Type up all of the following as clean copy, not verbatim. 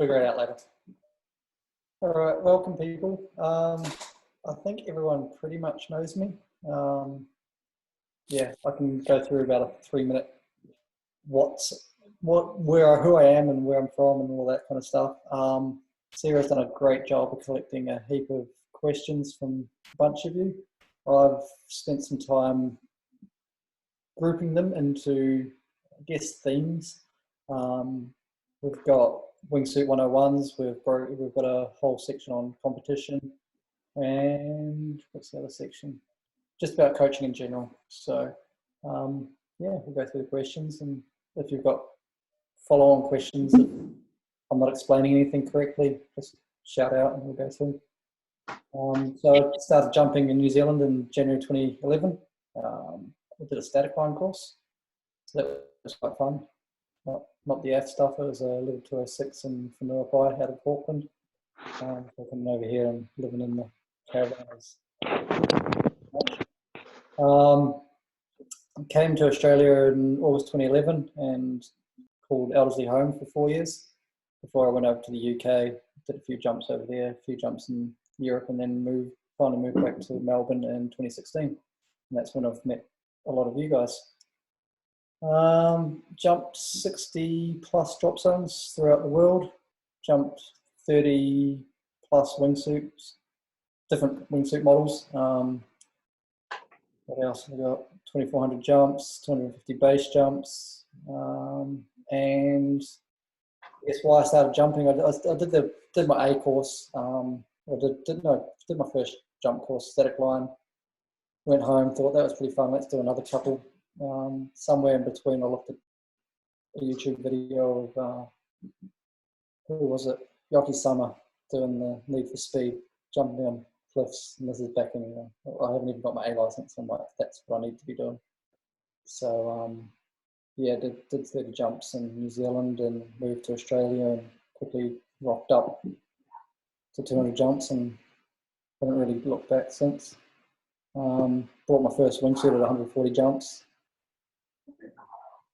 figure it out later. All right, welcome people. I think everyone pretty much knows me. Yeah, I can go through about a 3-minute who I am and where I'm from and all that kind of stuff. Sarah's done a great job of collecting a heap of questions from a bunch of you. I've spent some time grouping them into, I guess, themes. We've got wingsuit 101s, we've got a whole section on competition, and what's the other section? Just about coaching in general. So yeah, we'll go through the questions, and if you've got follow-on questions, if I'm not explaining anything correctly, just shout out and we'll go through. So I started jumping in New Zealand in January 2011. I did a static line course, so that was quite fun. Not the AF stuff, it was a level 206 in Whanua out of Auckland. So coming over here and living in the caravans. Came to Australia in August 2011 and called Elderslie home for 4 years before I went over to the UK, did a few jumps over there, a few jumps in Europe, and then finally moved back to Melbourne in 2016. And that's when I've met a lot of you guys. Jumped 60 plus drop zones throughout the world, jumped 30 plus wingsuits, different wingsuit models. What else have we got? 2,400 jumps, 250 base jumps, and I guess why I started jumping, I did my A course. I did my first jump course, static line. Went home, thought that was pretty fun. Let's do another couple. Somewhere in between, I looked at a YouTube video of who was it? Yoki Summer doing the Need for Speed, jumping on cliffs, and this is back in. I haven't even got my A license. I'm like, that's what I need to be doing. So yeah, did 30 jumps in New Zealand and moved to Australia and quickly rocked up to 200 jumps and haven't really looked back since. Bought my first wingsuit at 140 jumps.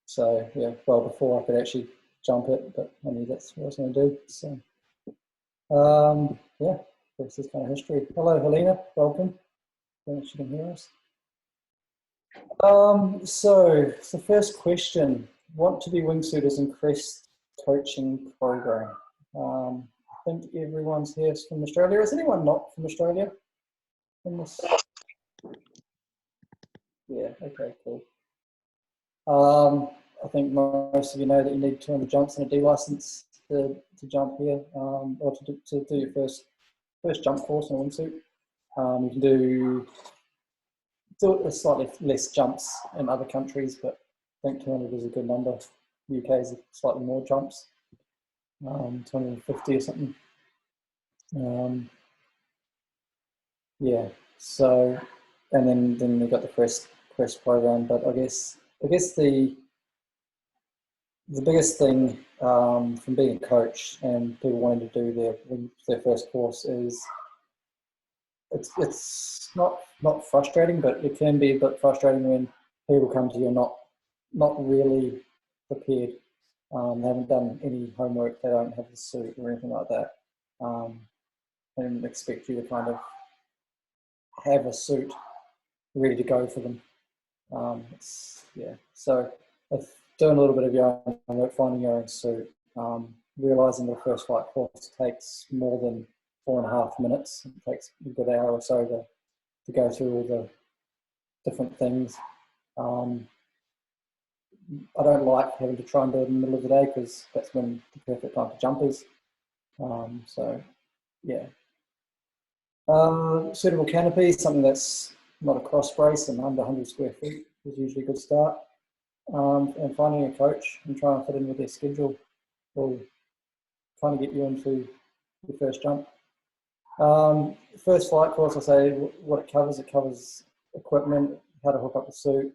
So yeah, well before I could actually jump it, but I knew that's what I was going to do. So yeah, this is kind of history. Hello, Helena, welcome. I don't know if you can hear us. So the first question: want to be wingsuiters in Crest coaching program? I think everyone's here from Australia. Is anyone not from Australia in this? Yeah. Okay. Cool. I think most of you know that you need 200 jumps and a D license to jump here, or to do your first jump course in a wingsuit. You can do slightly less jumps in other countries, but I think 200 is a good number. UK is slightly more jumps, 250 or something. Yeah. So, and then we've got the Crest program, but I guess the biggest thing from being a coach and people wanting to do their first course is it's not frustrating, but it can be a bit frustrating when people come to you not really prepared, haven't done any homework, they don't have the suit or anything like that, and expect you to kind of have a suit ready to go for them. Yeah. So if doing a little bit of your own homework, finding your own suit, realising the first flight course takes more than 4.5 minutes. It takes a good hour or so to go through all the different things. I don't like having to try and do it in the middle of the day because that's when the perfect time to jump is. So yeah. Suitable canopy, something that's not a cross brace and under 100 square feet is usually a good start. And finding a coach and trying to fit in with their schedule will kind of get you into your first jump. First flight course, I say what it covers equipment, how to hook up the suit,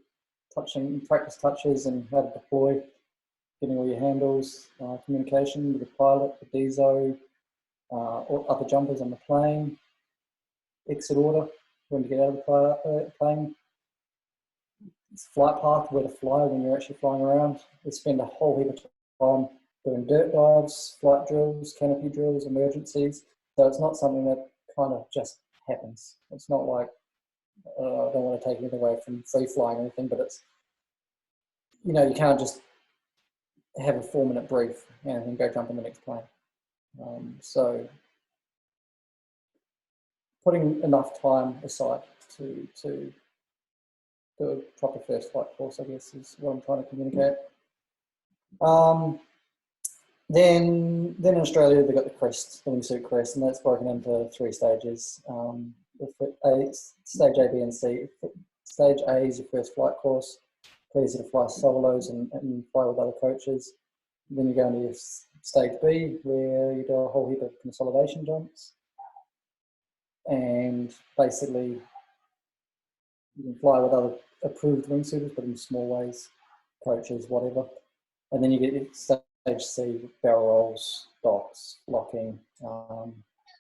practice touches and how to deploy, getting all your handles, communication with the pilot, the DSO, or other jumpers on the plane, exit order, when to get out of the plane, flight path, where to fly when you're actually flying around. We spend a whole heap of time doing dirt dives, flight drills, canopy drills, emergencies. So it's not something that kind of just happens. It's not like, I don't want to take anything away from free flying or anything, but it's, you know, you can't just have a 4-minute brief and then go jump in the next plane. So putting enough time aside to do a proper first flight course, I guess, is what I'm trying to communicate. Then in Australia, they've got the crest, the wingsuit crest, and that's broken into 3 stages. Stage A, B, and C. Stage A is your first flight course. It's easy to fly solos and fly with other coaches. Then you go into your stage B, where you do a whole heap of consolidation jumps. And basically, you can fly with other approved wingsuiters, but in small ways, coaches, whatever. And then you get your stage C, barrel rolls, docks, locking.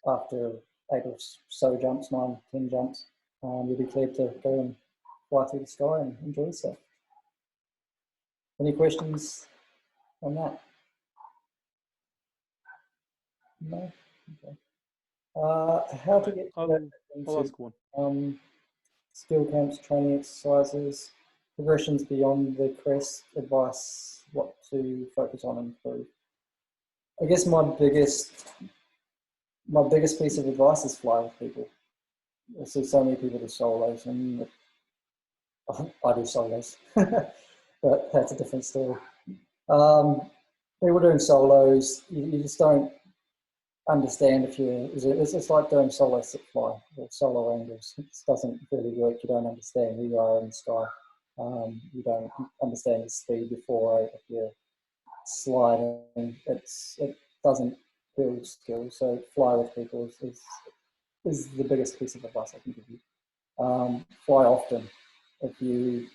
After 8 or so jumps, 9, 10 jumps, you'll be cleared to go and fly through the sky and enjoy yourself. Any questions on that? No? Okay. How to get I'll ask one. Skill camps, training exercises, progressions beyond the crest, advice, what to focus on and improve. I guess my biggest piece of advice is fly with people. I see so many people do solos, and I do solos, but that's a different story. People doing solos, you just don't understand if it's like doing solo sit fly or solo angles. It just doesn't really work. You don't understand who you are in the sky. You don't understand the speed before if you're sliding. It doesn't build skills. So fly with people is the biggest piece of advice I can give you. Fly often. If you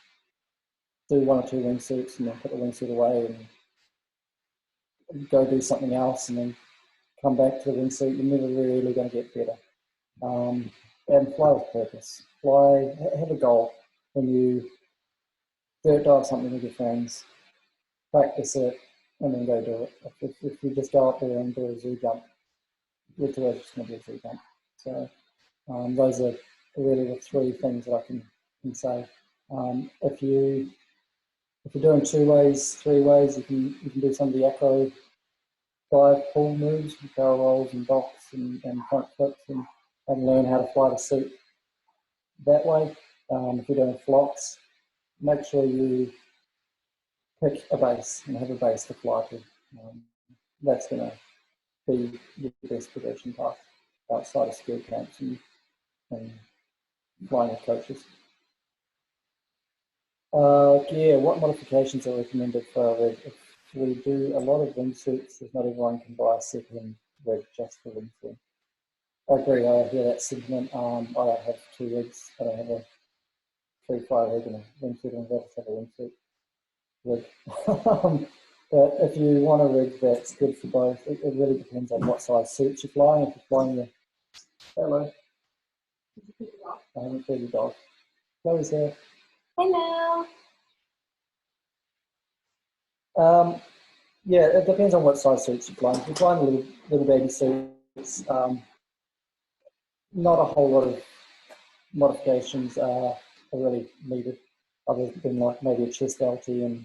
do 1 or 2 wingsuits and then put the wingsuit away and go do something else and then come back to the wingsuit, you're never really going to get better. And fly with purpose. Fly, have a goal. When you dirt dive something with your friends, practice it and then go do it. If you just go up there and do a zoo jump, it's always just going to be a zoo jump. So those are really the 3 things that I can say. If you're doing 2 ways, 3 ways, you can do some of the acro dive pull moves, barrel rolls and docks and front flips, and learn how to fly the suit that way. If you're doing flops, make sure you pick a base and have a base to fly to. That's going to be your best progression path outside of skill camps and flying with coaches. Yeah, what modifications are recommended for a rig? If we do a lot of wingsuits, not everyone can buy a second rig just for wingsuit. I agree, I hear that sentiment. I don't have 2 rigs. I don't have a free fly rig and a wingsuit, and I just have a wingsuit rig. But if you want a rig that's good for both, it really depends on what size suits you're flying. If you're flying the... Hello. I haven't fed your dog. Chloe's here. Hello. Yeah, it depends on what size suits you're flying. If you're flying little baby suits, not a whole lot of modifications are really needed, other than like maybe a chest LT and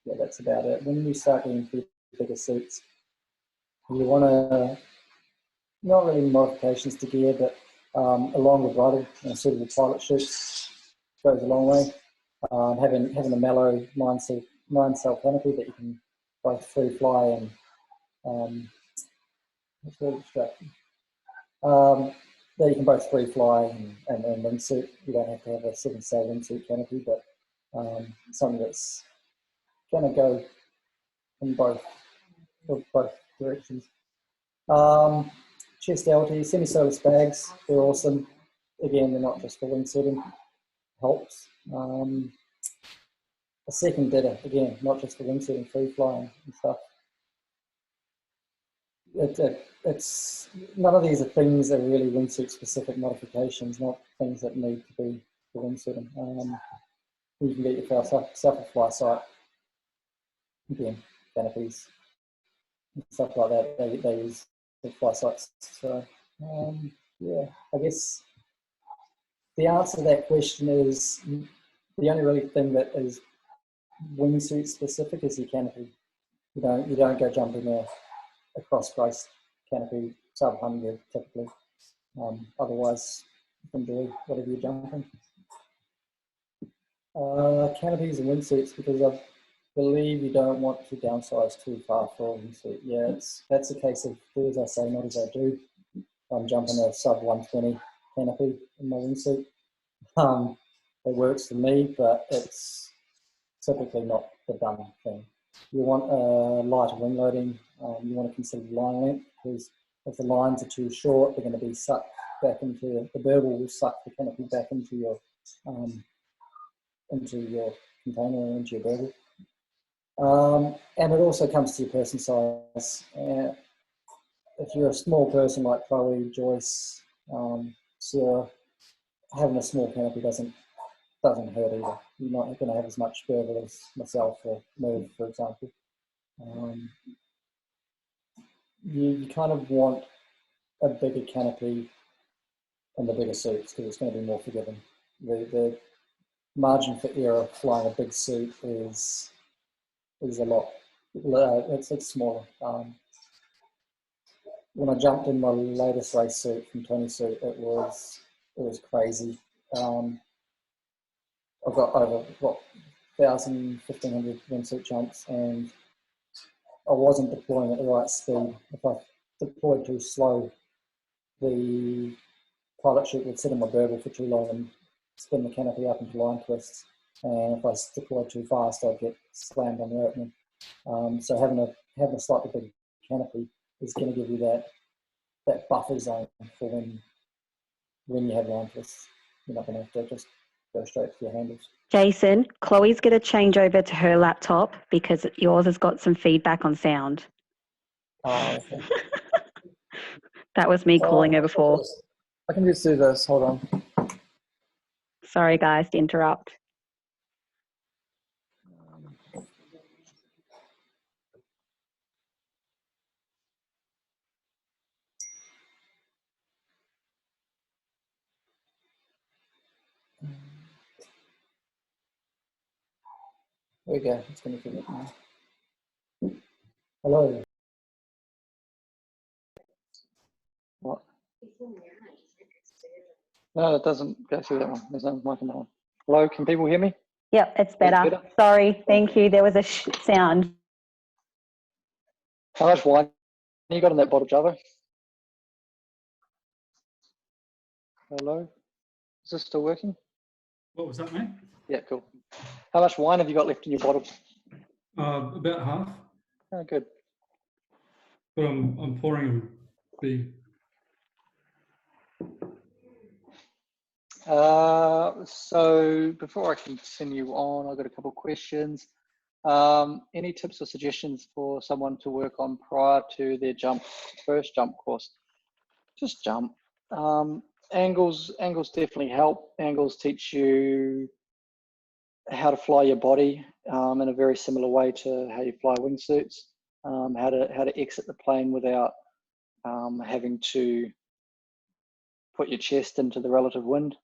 yeah, that's about it. When you start getting bigger suits, you want to, not really modifications to gear, but along with riding, suitable pilot chutes goes a long way. Having a mellow 9-cell canopy that you can both free fly and it's really distracting. That you can both free fly and wingsuit. You don't have to have a 7-cell wingsuit canopy, but something that's going to go in both directions. Chest LT, semi-solar bags, they're awesome. Again, they're not just for wingsuiting, helps. A second didder, again, not just for wingsuiting, free flying and stuff. It's none of these are things that are really wingsuit specific modifications, not things that need to be for wingsuiting. You can get yourself a fly site again. canopies and stuff like that. They use the fly sites. So yeah, I guess the answer to that question is the only really thing that is wingsuit specific is your canopy. You don't go jumping a cross-braced canopy sub 100 typically. Otherwise, you can do whatever you're jumping. Canopies and wingsuits, because I believe you don't want to downsize too far for a wingsuit. Yeah, that's a case of do as I say, not as I do. I'm jumping a sub 120 canopy in my wingsuit. It works for me, but it's typically not the done thing. You want a lighter wing loading. You want to consider line length, because if the lines are too short, they're going to be sucked back into the burble will suck the canopy back into your container or into your burble. And it also comes to your person size. If you're a small person like Chloe, Joyce, Sarah, having a small canopy doesn't hurt either. You're not going to have as much burble as myself or Merv, for example. You kind of want a bigger canopy and the bigger suits because it's going to be more forgiving. The margin for error flying a big suit is a lot. It's smaller. When I jumped in my latest race suit from Tony suit, it was crazy. I've got over 1,000, 1,500 wingsuit jumps, and I wasn't deploying at the right speed. If I deployed too slow, the pilot chute would sit in my burble for too long and spin the canopy up into line twists. And if I deployed too fast, I'd get slammed on the opening. So having a slightly big canopy is going to give you that buffer zone for when you have line twists. You're not going to have to just go straight to your handles. Jason, Chloe's going to change over to her laptop because yours has got some feedback on sound. Oh, okay. That was me calling her before. I can just do this. Hold on. Sorry, guys, to interrupt. There we go. It's going to fit it now. Hello. What? No, it doesn't go through that one. There's no mic on that one. Hello, can people hear me? Yep, it's better. Sorry, thank you. There was a sound. How much wine you got in that bottle, Java? Hello? Is this still working? What was that, mate? Yeah, cool. How much wine have you got left in your bottle? About half. Oh, good. But I'm pouring a big. So before I continue on, I've got a couple of questions. Any tips or suggestions for someone to work on prior to their first jump course? Just jump. Angles definitely help. Angles teach you how to fly your body in a very similar way to how you fly wingsuits. How to exit the plane without having to put your chest into the relative wind.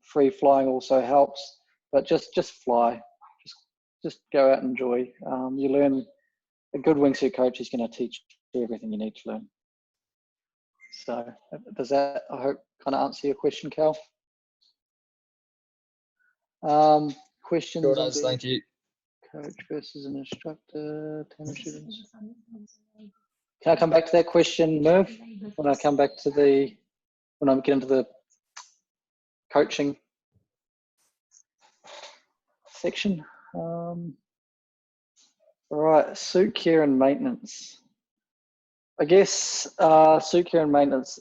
Free flying also helps, but just fly. Just go out and enjoy. You learn. A good wingsuit coach is going to teach you everything you need to learn. So does that, I hope, kind of answer your question, Cal? Questions? Sure does, thank you. Coach versus an instructor, 10 students. Can I come back to that question, Merv? When I get into the coaching section. All right, suit care and maintenance. I guess suit care and maintenance.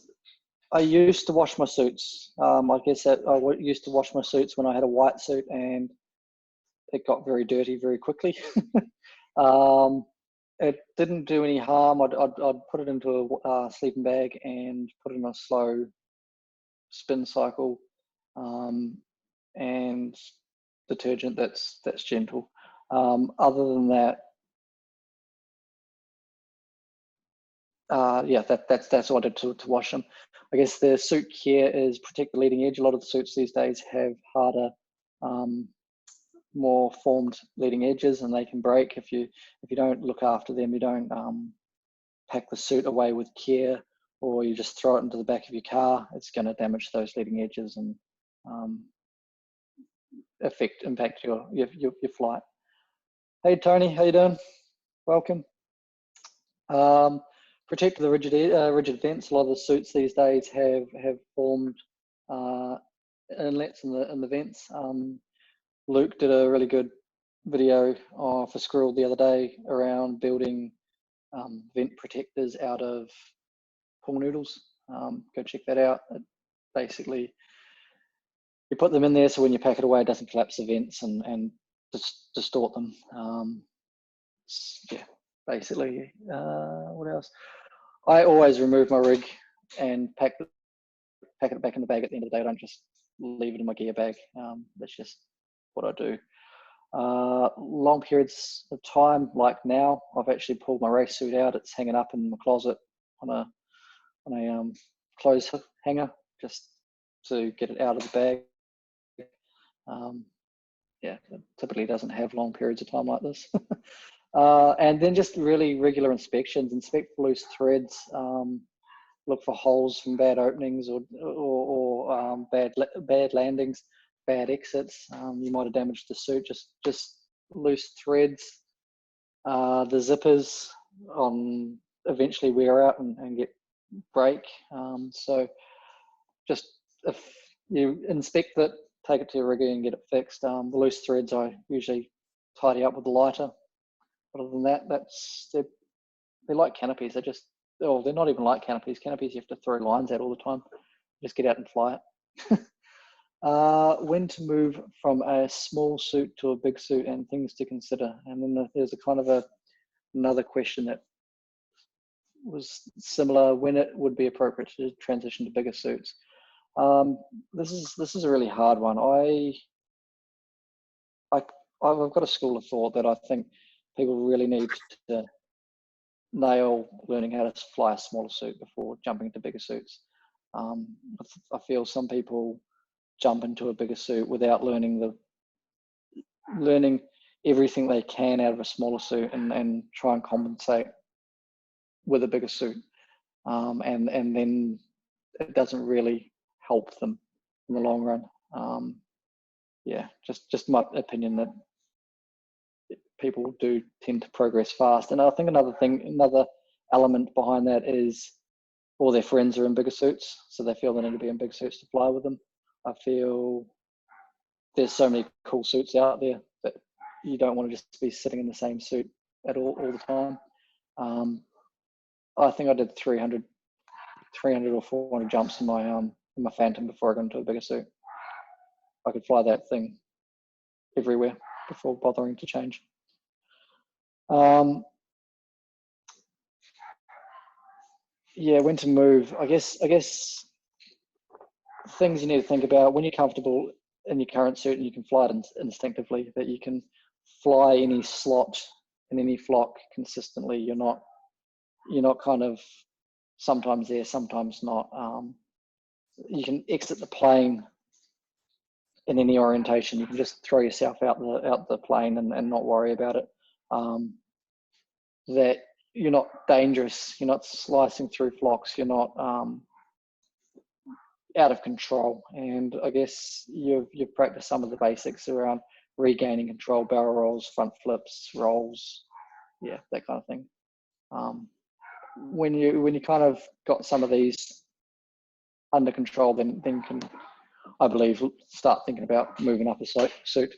I used to wash my suits. I guess that I used to wash my suits when I had a white suit, and it got very dirty very quickly. It didn't do any harm. I'd put it into a sleeping bag and put it in a slow spin cycle, and detergent that's gentle. Other than that, yeah, that's what I did to wash them. I guess the suit care is protect the leading edge. A lot of the suits these days have harder, more formed leading edges, and they can break if you don't look after them. You don't pack the suit away with care, or you just throw it into the back of your car. It's going to damage those leading edges and impact your flight. Hey Tony, how you doing? Welcome. Protect the rigid vents. A lot of the suits these days have formed inlets in the vents. Luke did a really good video for Squirrel the other day around building vent protectors out of pool noodles. Go check that out. Basically, you put them in there so when you pack it away, it doesn't collapse the vents and distort them. Yeah, basically. What else? I always remove my rig and pack it back in the bag at the end of the day. I don't just leave it in my gear bag. That's just what I do. Long periods of time, like now, I've actually pulled my race suit out. It's hanging up in my closet on a clothes hanger, just to get it out of the bag. Yeah, it typically doesn't have long periods of time like this. And then just really regular inspections. Inspect for loose threads. Look for holes from bad openings or bad landings, bad exits. You might have damaged the suit. Just loose threads. The zippers eventually wear out and break. So just if you inspect it, take it to your rigger and get it fixed. The loose threads I usually tidy up with a lighter. Other than that, they're like canopies. They're not even like canopies. Canopies you have to throw lines at all the time. Just get out and fly it. When to move from a small suit to a big suit and things to consider. And then there's a kind of another question that was similar, when it would be appropriate to transition to bigger suits. This is a really hard one. I've got a school of thought that I think people really need to nail learning how to fly a smaller suit before jumping into bigger suits. I feel some people jump into a bigger suit without learning everything they can out of a smaller suit and try and compensate with a bigger suit. And then it doesn't really help them in the long run. Yeah, just my opinion that people do tend to progress fast. And I think another element behind that is all their friends are in bigger suits, so they feel they need to be in big suits to fly with them. I feel there's so many cool suits out there that you don't want to just be sitting in the same suit at all the time. I think I did 300 or 400 jumps in my Phantom before I got into a bigger suit. I could fly that thing everywhere before bothering to change. Yeah, when to move. I guess things you need to think about when you're comfortable in your current suit and you can fly it instinctively, that you can fly any slot in any flock consistently. You're not kind of sometimes there, sometimes not. You can exit the plane in any orientation. You can just throw yourself out the plane and not worry about it. That you're not dangerous. You're not slicing through flocks. You're not out of control. And I guess you've practiced some of the basics around regaining control, barrel rolls, front flips, rolls, yeah, that kind of thing. When you kind of got some of these under control, then can, I believe, start thinking about moving up a suit.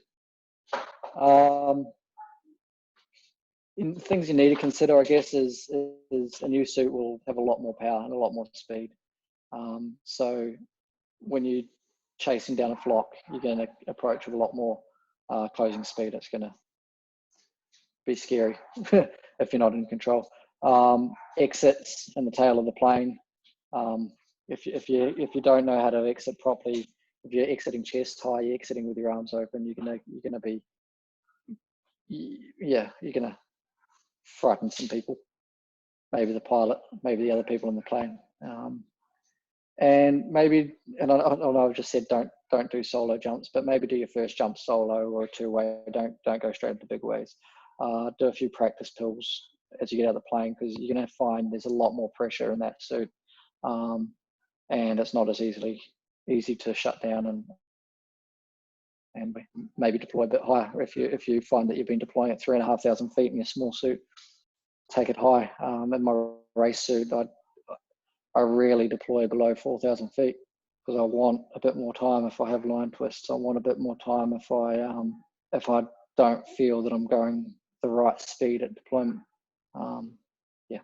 Things you need to consider, I guess, is a new suit will have a lot more power and a lot more speed. So when you're chasing down a flock, you're going to approach with a lot more closing speed. It's going to be scary if you're not in control. Exits in the tail of the plane. If you don't know how to exit properly, if you're exiting chest high, you're exiting with your arms open, you're gonna frighten some people. maybe the pilot, maybe the other people in the plane. And maybe, and I know I've just said don't do solo jumps, but maybe do your first jump solo or a two-way. Don't go straight into big ways. Do a few practice pills as you get out of the plane, because you're going to find there's a lot more pressure in that suit, and it's not as easy to shut down and maybe deploy a bit higher. If you find that you've been deploying at 3,500 feet in your small suit, take it high. In my race suit, I rarely deploy below 4,000 feet, because I want a bit more time if I have line twists. I want a bit more time if I don't feel that I'm going the right speed at deployment. Yeah.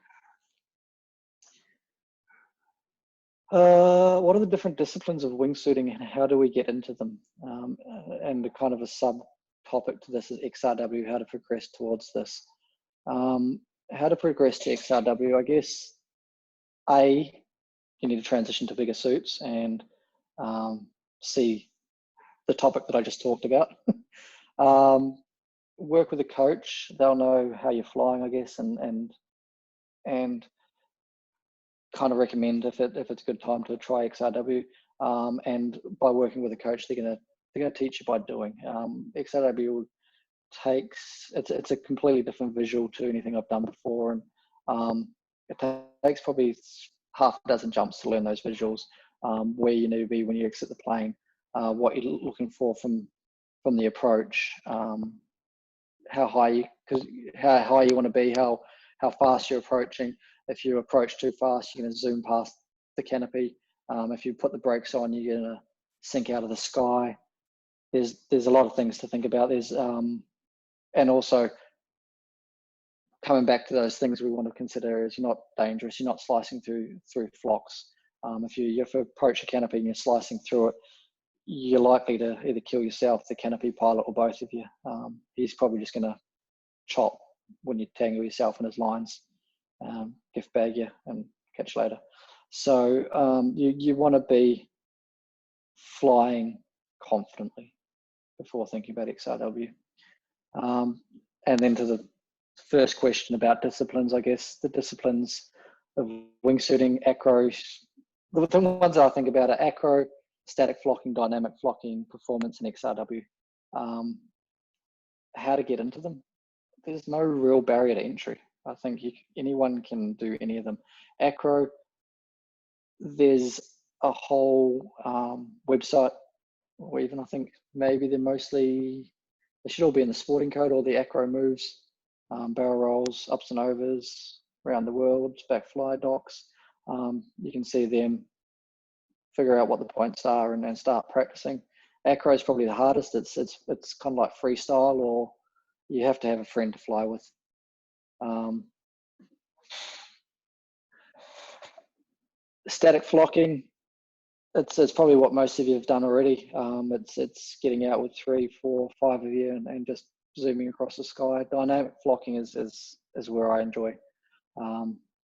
What are the different disciplines of wingsuiting and how do we get into them? And the kind of a subtopic to this is XRW, how to progress towards this. How to progress to XRW, I guess, you need to transition to bigger suits and see the topic that I just talked about. Work with a coach; they'll know how you're flying, I guess, and kind of recommend if it's a good time to try XRW. And by working with a coach, they're gonna teach you by doing. XRW it's a completely different visual to anything I've done before, and it takes probably half a dozen jumps to learn those visuals, where you need to be when you exit the plane, what you're looking for from the approach, how high you want to be, how fast you're approaching. If you approach too fast, you're going to zoom past the canopy. If you put the brakes on, you're going to sink out of the sky. There's a lot of things to think about. And also coming back to those things we want to consider is you're not dangerous. You're not slicing through flocks. If you approach a canopy and you're slicing through it, you're likely to either kill yourself, the canopy pilot, or both of you. He's probably just going to chop when you tangle yourself in his lines, gift bag you, and catch you later. So you want to be flying confidently before thinking about XRW. And then to the first question about disciplines, I guess the disciplines of wingsuiting, acro, the ones that I think about are acro, static flocking, dynamic flocking, performance, and XRW. How to get into them? There's no real barrier to entry. I think anyone can do any of them. Acro, there's a whole website, or even I think maybe they should all be in the sporting code, all the acro moves, barrel rolls, ups and overs, around the world, back fly docks. You can see them, figure out what the points are, and then start practicing. Acro is probably the hardest. It's kind of like freestyle, or you have to have a friend to fly with. Static flocking, it's probably what most of you have done already. It's getting out with 3, 4, 5 of you and just zooming across the sky. Dynamic flocking is where I enjoy.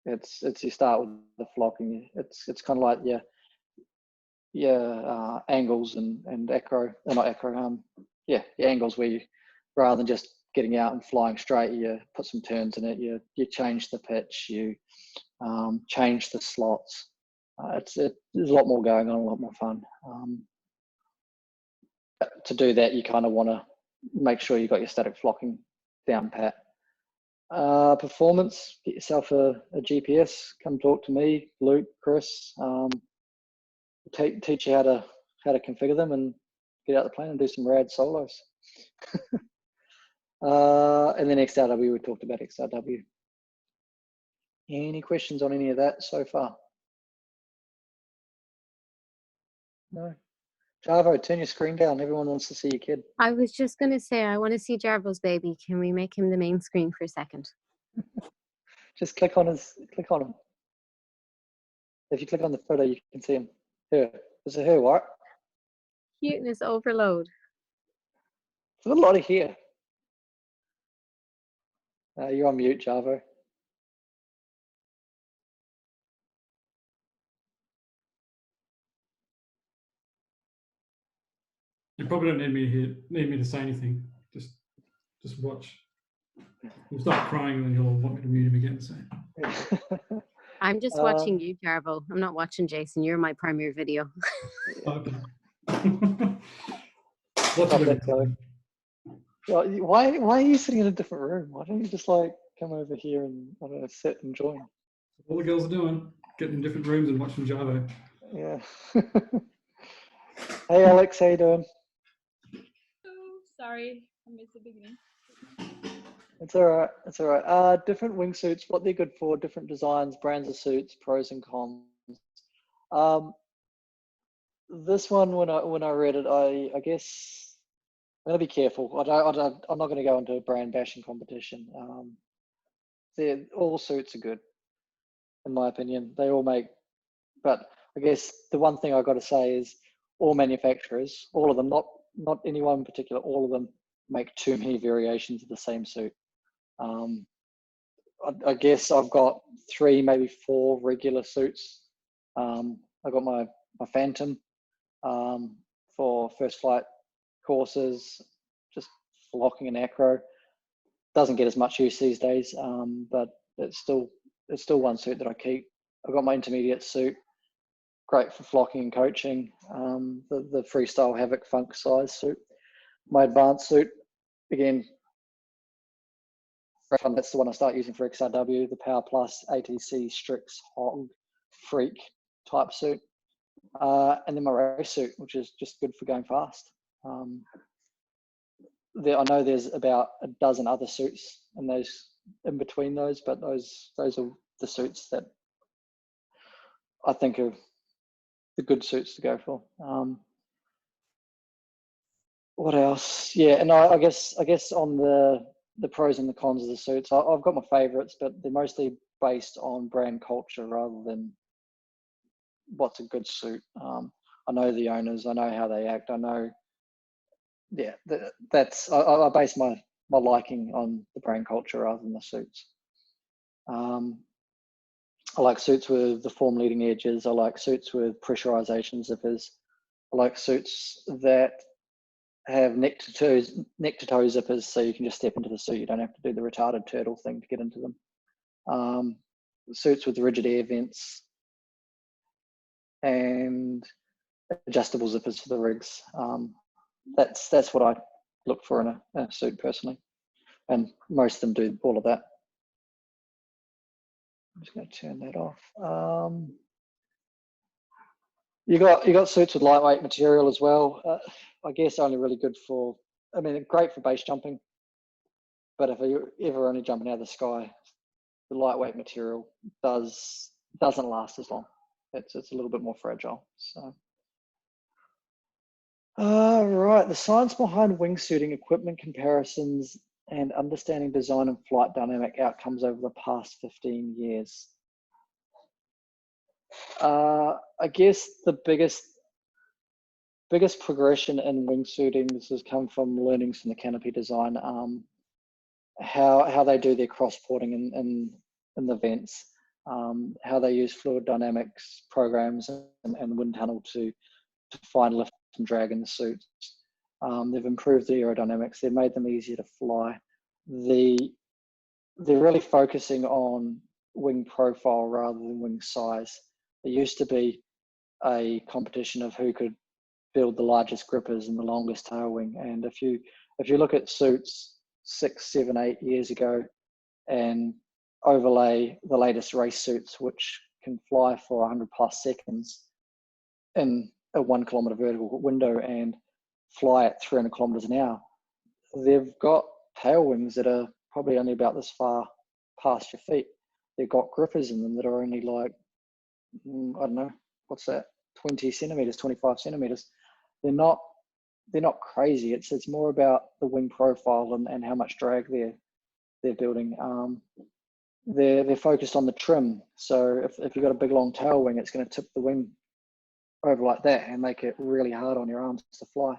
It's you start with the flocking. It's kind of like your angles and acro, not acro. Your angles where you, rather than just getting out and flying straight, you put some turns in it. You change the pitch. You change the slots. There's a lot more going on, a lot more fun. To do that, you kind of want to make sure you got your static flocking down pat. Performance, get yourself a GPS. Come talk to me, Luke, Chris. Teach you how to configure them and get out the plane and do some rad solos. And then XRW, we talked about XRW. Any questions on any of that so far? No. Jarvo, turn your screen down. Everyone wants to see your kid. I was just going to say, I want to see Jarvo's baby. Can we make him the main screen for a second? Just click on him. If you click on the photo, you can see him. Her. Is it her, what? Cuteness overload. There's a lot of hair. You're on mute, Jarvo. You probably don't need me to say anything. Just watch. He'll start crying and then he'll want me to mute him again. So I'm just watching you, Jarvo. I'm not watching Jason. You're my primary video. okay. What to How'd do? that go? Well, why are you sitting in a different room? Why don't you just like come over here and I don't know, sit and join? All the girls are doing, getting in different rooms and watching Jarvo. Yeah. Hey Alex, how you doing? Oh, sorry, I missed the beginning. It's all right. It's all right. Different wingsuits, what they're good for, different designs, brands of suits, pros and cons. This one, when I read it, I guess I'm gonna be careful. I'm not gonna go into a brand bashing competition. All suits are good, in my opinion. They all make, but I guess the one thing I got to say is all manufacturers, all of them, not any one in particular, all of them make too many variations of the same suit. I guess I've got 3, maybe 4 regular suits. I got my Phantom for first flight courses, just flocking and acro. Doesn't get as much use these days, but it's still one suit that I keep. I've got my intermediate suit, great for flocking and coaching. The Freestyle Havoc Funk size suit. My advanced suit, again, that's the one I start using for XRW, the Power Plus ATC Strix Hog Freak type suit. And then my race suit, which is just good for going fast. I know there's about a dozen other suits and those in between those, but those are the suits that I think are the good suits to go for. What else? Yeah, and I guess on the pros and the cons of the suits, I've got my favorites, but they're mostly based on brand culture rather than what's a good suit. I know the owners, I know how they act, I know. Yeah, I base my liking on the brand culture rather than the suits. I like suits with the form leading edges. I like suits with pressurization zippers. I like suits that have neck to toe zippers, so you can just step into the suit. You don't have to do the retarded turtle thing to get into them. Suits with rigid air vents and adjustable zippers for the rigs. That's what I look for in a suit personally, and most of them do all of that. I'm just going to turn that off. You got suits with lightweight material as well. I guess only really good for, I mean, great for base jumping, but if you're ever only jumping out of the sky, the lightweight material doesn't last as long. It's a little bit more fragile. So, right, the science behind wingsuiting, equipment comparisons, and understanding design and flight dynamic outcomes over the past 15 years. I guess the biggest progression in wingsuiting has come from learnings from the canopy design, how they do their cross-porting in the vents, how they use fluid dynamics programs and wind tunnel to find lift and drag in the suits. They've improved the aerodynamics. They've made them easier to fly. They're really focusing on wing profile rather than wing size. It used to be a competition of who could build the largest grippers and the longest tail wing. And if you look at suits 6, 7, 8 years ago and overlay the latest race suits, which can fly for 100 plus seconds in a 1 kilometer vertical window and fly at 300 kilometers an hour, they've got tail wings that are probably only about this far past your feet. They've got grippers in them that are only like, I don't know, what's that, 20 centimeters, 25 centimeters. They're not crazy. It's more about the wing profile and how much drag they're building. They're focused on the trim. So if you've got a big long tail wing, it's going to tip the wing over like that and make it really hard on your arms to fly.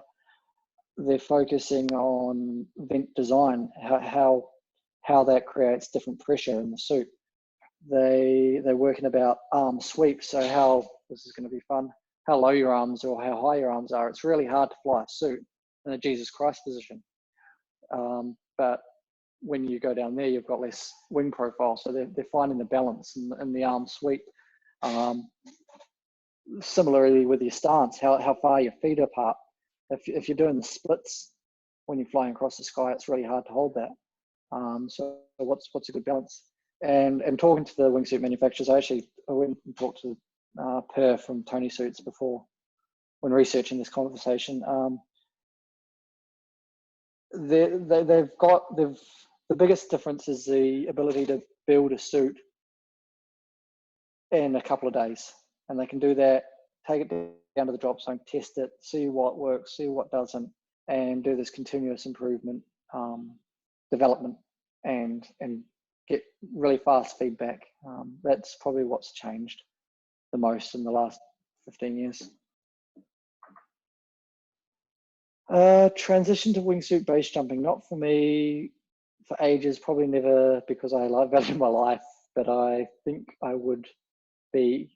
They're focusing on vent design, how that creates different pressure in the suit. They're working about arm sweep. So how, this is going to be fun, how low your arms or how high your arms are. It's really hard to fly a suit in a Jesus Christ position. But when you go down there, you've got less wing profile. So they're finding the balance in the arm sweep. Similarly with your stance, how far your feet are apart. If you're doing the splits when you're flying across the sky, it's really hard to hold that. So what's a good balance? And talking to the wingsuit manufacturers, I went and talked to Per from Tony Suits before when researching this conversation. The biggest difference is the ability to build a suit in a couple of days, and they can do that, take it down to the drop zone, test it, see what works, see what doesn't, and do this continuous improvement development and get really fast feedback. That's probably what's changed the most in the last 15 years. Transition to wingsuit base jumping, not for me for ages, probably never, because I value my life, but I think there would be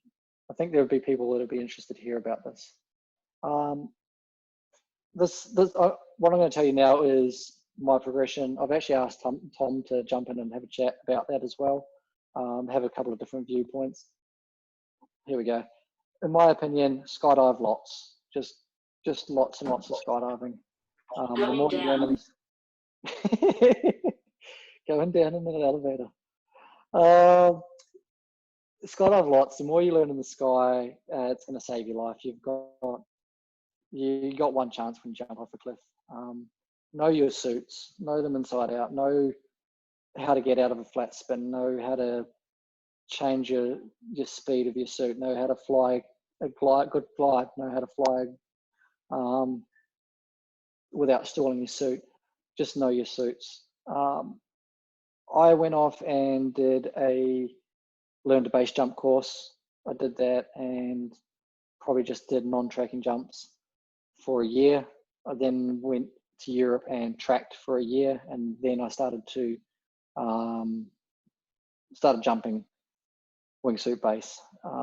people that would be interested to hear about this. What I'm going to tell you now is my progression. I've actually asked Tom to jump in and have a chat about that as well. Have a couple of different viewpoints. Here we go. In my opinion, skydive lots. Just lots and lots of skydiving. The more you learn, going down in an elevator. Skydive lots. The more you learn in the sky, it's going to save your life. You got one chance when you jump off a cliff. Know your suits. Know them inside out. Know how to get out of a flat spin. Know how to change your speed of your suit. Know how to fly a good glide. Know how to fly without stalling your suit. Just know your suits. I went off and did a learn to base jump course. I did that and probably just did non-tracking jumps for a year. I then went to Europe and tracked for a year, and then I started to started jumping wingsuit base.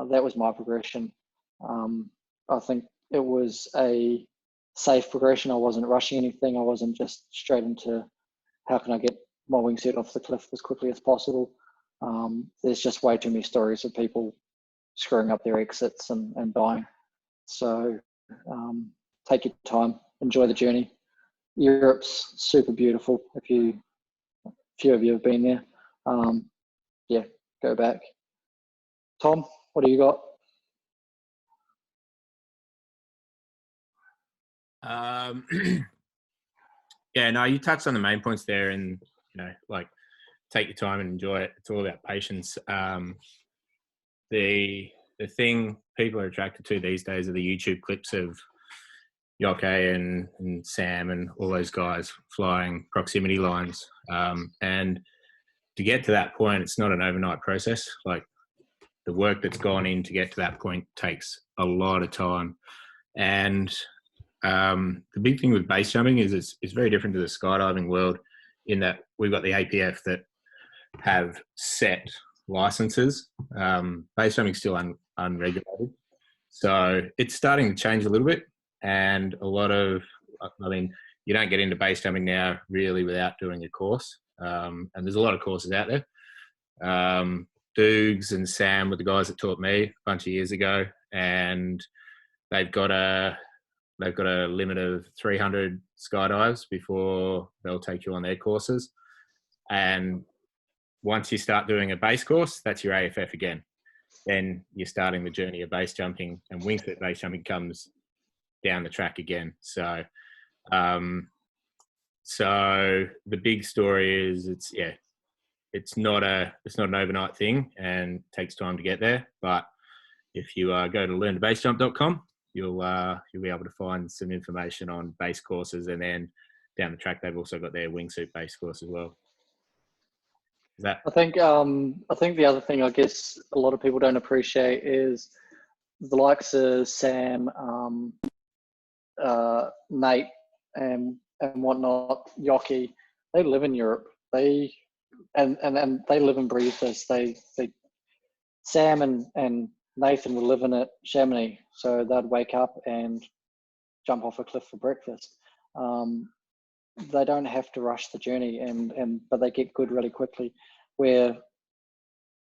That was my progression. I think it was a safe progression. I wasn't rushing anything. I wasn't just straight into how can I get my wingsuit off the cliff as quickly as possible. There's just way too many stories of people screwing up their exits and dying. So take your time, enjoy the journey. Europe's super beautiful. If few of you have been there, yeah, go back. Tom, what do you got? Yeah, no, you touched on the main points there, and like take your time and enjoy it. It's all about patience. The thing people are attracted to these days are the YouTube clips of Yoke and Sam and all those guys flying proximity lines. And to get to that point, it's not an overnight process. Like the work that's gone in to get to that point takes a lot of time. And the big thing with base jumping is it's very different to the skydiving world in that we've got the APF that have set licenses. Base jumping is still unregulated. So it's starting to change a little bit. And a lot of, you don't get into base jumping now really without doing a course. And there's a lot of courses out there. Doogs and Sam were the guys that taught me a bunch of years ago, and they've got a limit of 300 skydives before they'll take you on their courses. And once you start doing a base course, that's your AFF again. Then you're starting the journey of base jumping, and wingsuit base jumping comes down the track again. So the big story is it's not an overnight thing and takes time to get there. But if you go to learntobasejump.com, you'll be able to find some information on base courses, and then down the track they've also got their wingsuit base course as well. I think the other thing I guess a lot of people don't appreciate is the likes of Sam, Nate, and whatnot, Yoki. They live in Europe. They live and breathe this. Sam and Nathan would live in at Chamonix, so they'd wake up and jump off a cliff for breakfast. they don't have to rush the journey, but they get good really quickly. Where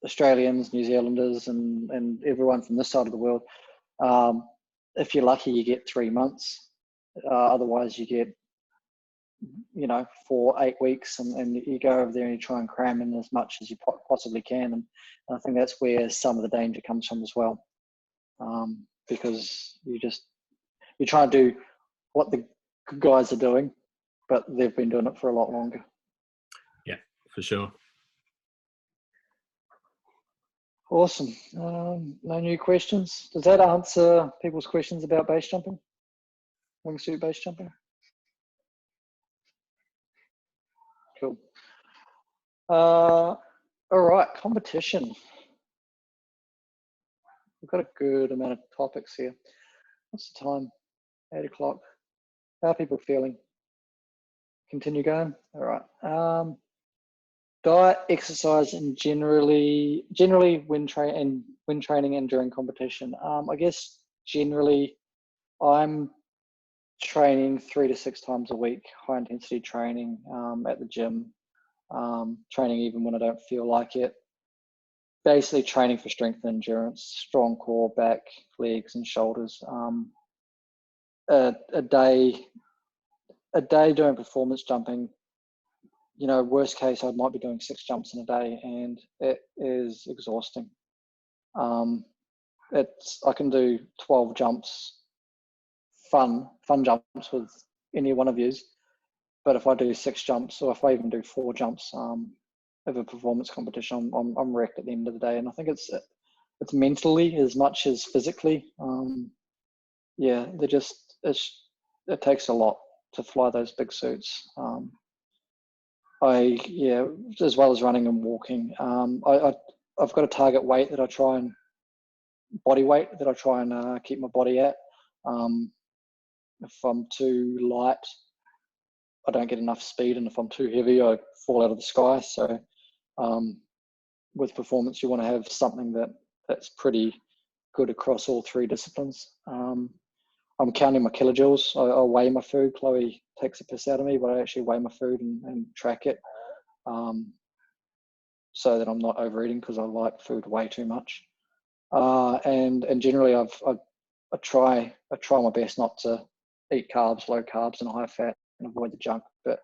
Australians, New Zealanders, and everyone from this side of the world, if you're lucky, you get 3 months. Otherwise, you get 4, 8 weeks, and you go over there and you try and cram in as much as you possibly can. And I think that's where some of the danger comes from as well, because you try and do what the guys are doing, but they've been doing it for a lot longer. Yeah, for sure. Awesome. No new questions. Does that answer people's questions about base jumping? Wingsuit base jumping? Cool. All right, competition. We've got a good amount of topics here. What's the time? 8 o'clock. How are people feeling? Continue going? All right. Diet, exercise, and generally when training and during competition. I guess generally I'm training 3 to 6 times a week, high intensity training at the gym, training even when I don't feel like it. Basically training for strength and endurance, strong core, back, legs, and shoulders. A day doing performance jumping, worst case, I might be doing 6 jumps in a day, and it is exhausting. I can do 12 jumps, fun jumps with any one of yous, but if I do 6 jumps, or if I even do 4 jumps of a performance competition, I'm wrecked at the end of the day. And I think it's mentally as much as physically. It takes a lot to fly those big suits. As well as running and walking. I've got a target weight that I try and keep my body at. If I'm too light, I don't get enough speed, and if I'm too heavy, I fall out of the sky. So with performance, you want to have something that's pretty good across all 3 disciplines. I'm counting my kilojoules. I weigh my food. Chloe takes a piss out of me, but I actually weigh my food and track it, so that I'm not overeating, because I like food way too much. And generally, I try my best not to eat carbs, low carbs, and high fat, and avoid the junk. But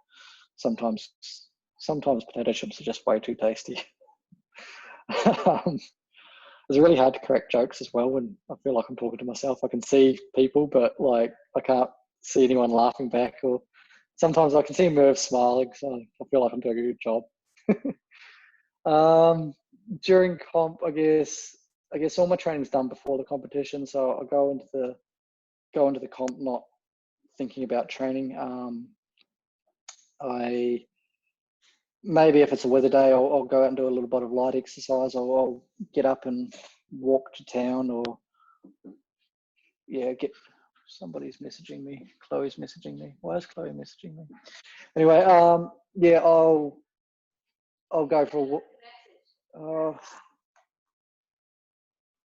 sometimes potato chips are just way too tasty. It's really hard to correct jokes as well when I feel like I'm talking to myself. I can see people, but like I can't see anyone laughing back, or sometimes I can see Merv smiling, so I feel like I'm doing a good job. During comp, I guess all my training's done before the competition, so I go into the comp not thinking about training. Maybe if it's a weather day, I'll go out and do a little bit of light exercise, or I'll get up and walk to town, or somebody's messaging me. Chloe's messaging me. Why is Chloe messaging me? Anyway, I'll go for a walk.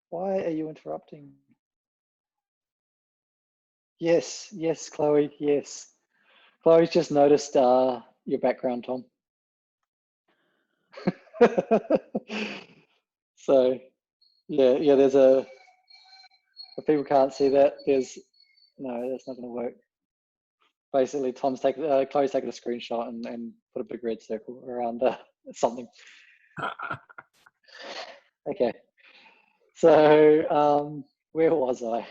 Why are you interrupting? Yes, Chloe, yes. Chloe's just noticed your background, Tom. So, there's if people can't see that, that's not going to work. Basically, Chloe's taken a screenshot and put a big red circle around something. Okay. So, where was I?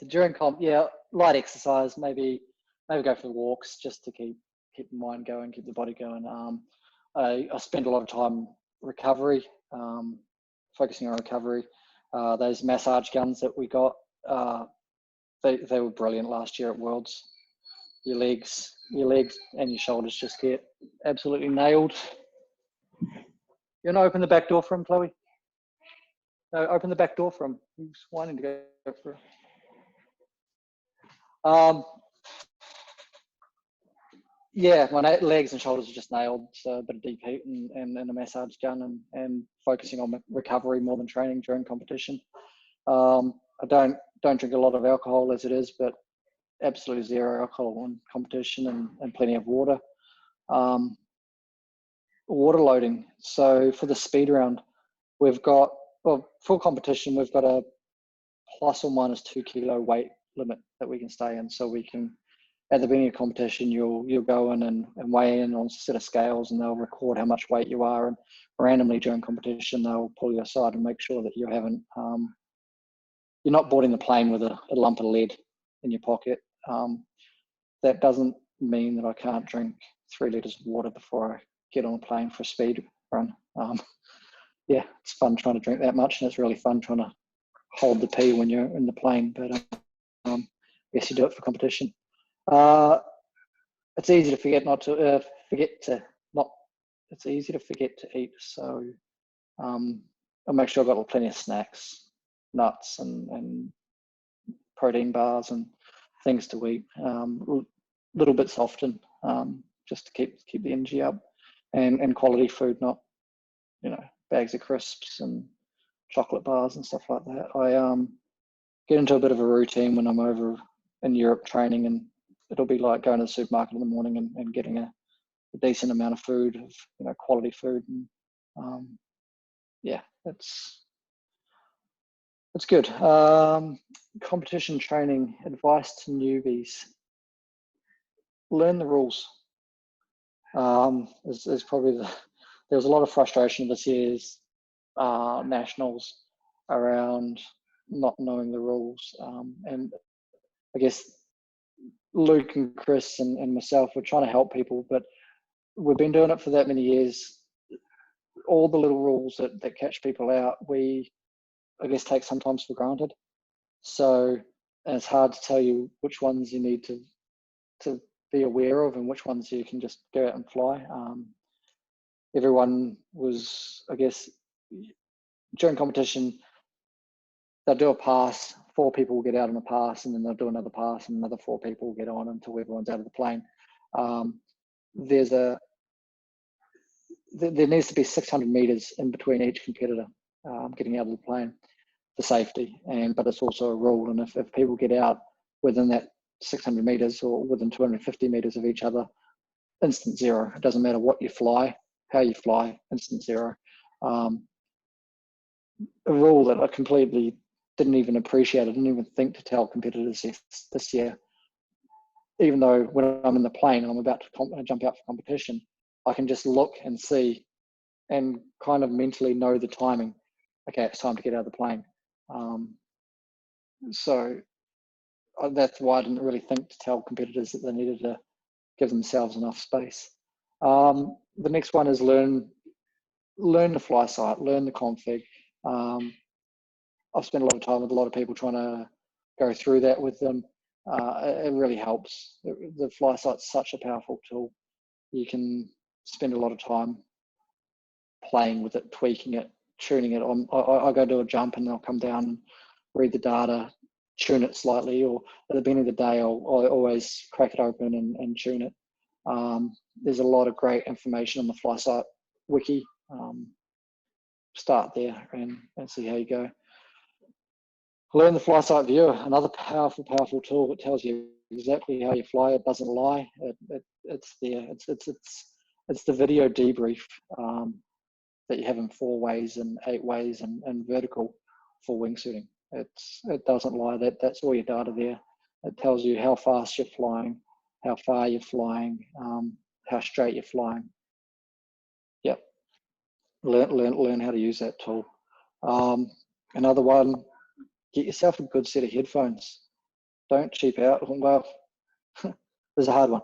During comp? Yeah, light exercise, maybe go for walks just to keep the mind going, keep the body going. I spend a lot of time recovery, focusing on recovery. Those massage guns that we got, they were brilliant last year at Worlds. Your legs and your shoulders just get absolutely nailed. You want to open the back door for him, Chloe? No, open the back door for him. He's wanting to go for it. My legs and shoulders are just nailed. So a bit of deep heat and a massage gun, and focusing on recovery more than training during competition. I don't drink a lot of alcohol as it is, but absolutely zero alcohol in competition and plenty of water. Water loading. So for the speed round, we've got, well, full competition, we've got a plus or minus 2 kilo weight limit that we can stay in. So we can, at the beginning of competition, you'll go in and weigh in on a set of scales, and they'll record how much weight you are, and randomly during competition they'll pull you aside and make sure that you haven't you're not boarding the plane with a lump of lead in your pocket. That doesn't mean that I can't drink 3 litres of water before I get on a plane for a speed run. Yeah, it's fun trying to drink that much, and it's really fun trying to hold the pee when you're in the plane, but I guess you do it for competition. It's easy to forget it's easy to forget to eat, so I'll make sure I've got plenty of snacks, nuts and protein bars and things to eat, little bits often, just to keep the energy up, and quality food, not, you know, bags of crisps and chocolate bars and stuff like that. I get into a bit of a routine when I'm over in Europe training, and it'll be like going to the supermarket in the morning and getting a decent amount of food, of, you know, quality food, and yeah, it's good. Competition training advice to newbies: learn the rules. Is probably there was a lot of frustration this year's nationals around not knowing the rules, and I guess Luke and Chris and myself were trying to help people, but we've been doing it for that many years. All the little rules that catch people out, we, I guess, take sometimes for granted. So it's hard to tell you which ones you need to be aware of and which ones you can just go out and fly. Everyone was, I guess, during competition, they'll do a pass, 4 people will get out on a pass, and then they'll do another pass, and another 4 people will get on until everyone's out of the plane. There needs to be 600 meters in between each competitor getting out of the plane for safety, but it's also a rule, and if people get out within that 600 meters or within 250 meters of each other, instant zero. It doesn't matter what you fly, how you fly, instant zero. A rule that I completely didn't even appreciate, I didn't even think to tell competitors this year. Even though when I'm in the plane and I'm about to jump out for competition, I can just look and see and kind of mentally know the timing. Okay, it's time to get out of the plane. So that's why I didn't really think to tell competitors that they needed to give themselves enough space. The next one is learn the fly site, learn the config. I've spent a lot of time with a lot of people trying to go through that with them. It really helps. The fly site's such a powerful tool. You can spend a lot of time playing with it, tweaking it, tuning it. I go do a jump and I'll come down and read the data, tune it slightly, or at the beginning of the day, I'll always crack it open and tune it. There's a lot of great information on the fly site wiki. Start there and see how you go. Learn the fly site viewer, another powerful tool. It tells you exactly how you fly. It doesn't lie. It's there. It's the video debrief that you have in 4 ways and 8 ways and vertical for wingsuiting. It doesn't lie. That's all your data there. It tells you how fast you're flying, how far you're flying, how straight you're flying. Yep. Learn how to use that tool. Another one, get yourself a good set of headphones. Don't cheap out. Well, there's a hard one.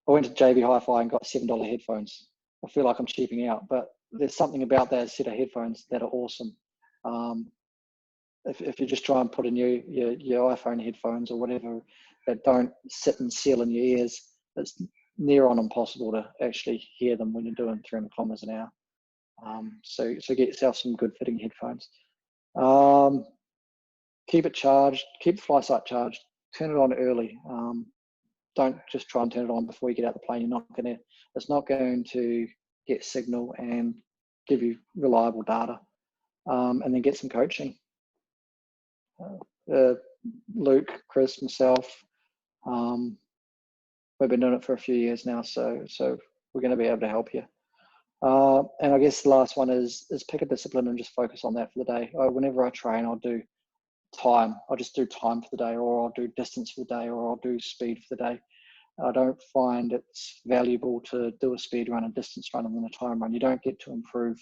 I went to JB Hi-Fi and got $7 headphones. I feel like I'm cheaping out, but there's something about that set of headphones that are awesome. If you just try and put in your iPhone headphones or whatever that don't sit and seal in your ears, it's near on impossible to actually hear them when you're doing 300 kilometers an hour. So get yourself some good fitting headphones. Keep it charged, keep the fly site charged, turn it on early. Don't just try and turn it on before you get out of the plane. It's not going to get signal and give you reliable data. And then get some coaching. Luke, Chris, myself, We've been doing it for a few years now, so we're going to be able to help you. And I guess the last one is pick a discipline and just focus on that for the day. Whenever I train, I'll do time. I'll just do time for the day, or I'll do distance for the day, or I'll do speed for the day. I don't find it's valuable to do a speed run, a distance run, and then a time run. You don't get to improve.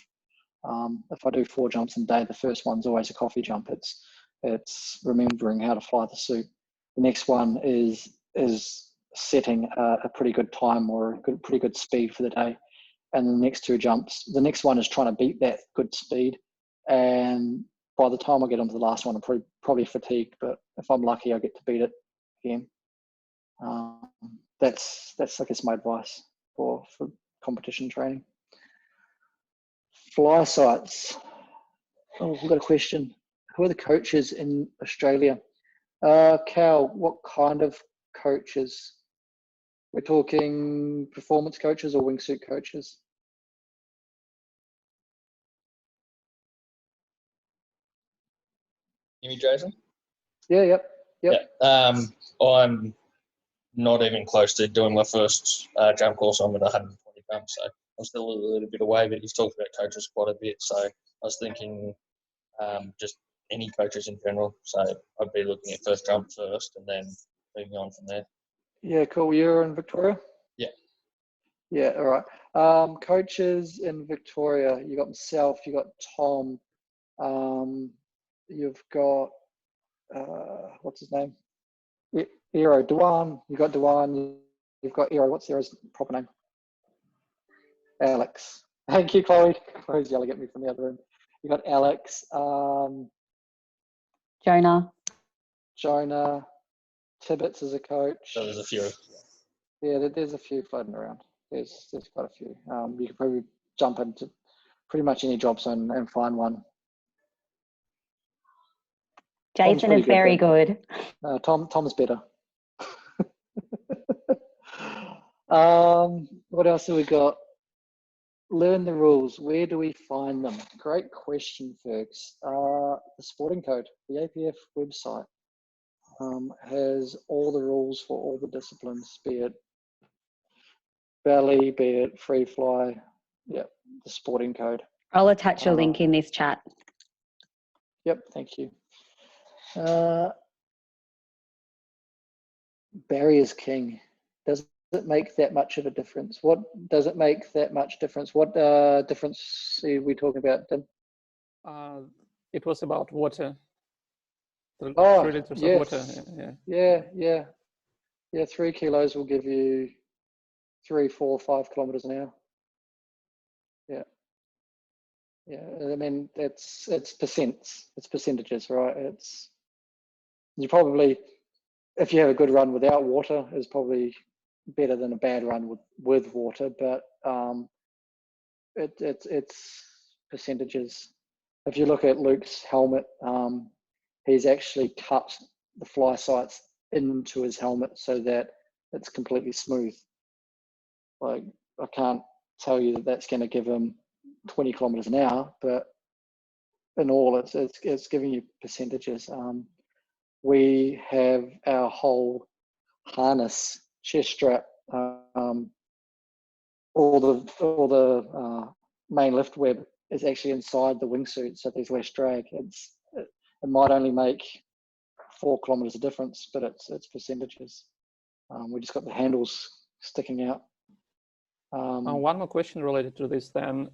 If I do 4 jumps in a day, the first one's always a coffee jump. It's remembering how to fly the suit. The next one is setting a pretty good time or a pretty good speed for the day. And the next 2 jumps, the next one is trying to beat that good speed. And by the time I get onto the last one, I'm probably fatigued, but if I'm lucky, I get to beat it again. That's I guess my advice for competition training. Fly sites. Oh, we've got a question. Who are the coaches in Australia? Cal, what kind of coaches? We're talking performance coaches or wingsuit coaches? You mean Jason? Yeah, yep. Yeah. I'm not even close to doing my first jump course. I'm at 120 jumps, so I'm still a little bit away, but you've talked about coaches quite a bit, so I was thinking just any coaches in general. So I'd be looking at first jump first and then moving on from there. Yeah, cool. You're in Victoria? Yeah. Yeah, all right. Coaches in Victoria, you got myself, you got Tom, you've got, what's his name? Eero, Duan, you've got Duan, you've got Eero, what's Eero's proper name? Alex. Thank you, Chloe. Chloe's yelling at me from the other room. You got Alex, Jonah. Tibbets is a coach. So there's a few. Yeah, there's a few floating around. There's quite a few. You could probably jump into pretty much any job zone and find one. Jason is very good. Tom's better. What else have we got? Learn the rules. Where do we find them? Great question, Fergs. The sporting code, the APF website, has all the rules for all the disciplines, be it belly, be it free fly. Yep, the sporting code. I'll attach a link in this chat. Yep, thank you. Barriers king. Does it make that much of a difference? What does it make that much difference? What difference are we talking about, Tim? It was about water. 3 liters yes. of water. Yeah, 3 kilos will give you 3, 4, 5 kilometers an hour. Yeah. I mean, it's percents. It's percentages, right? You probably, if you have a good run without water, is probably better than a bad run with water. But it's percentages. If you look at Luke's helmet, he's actually cut the fly sights into his helmet so that it's completely smooth. Like, I can't tell you that that's going to give him 20 kilometers an hour, but in all, it's giving you percentages. We have our whole harness, chest strap, all the main lift web is actually inside the wingsuit, so there's less drag. It might only make 4 kilometers of difference, but it's percentages. We just got the handles sticking out. One more question related to this then.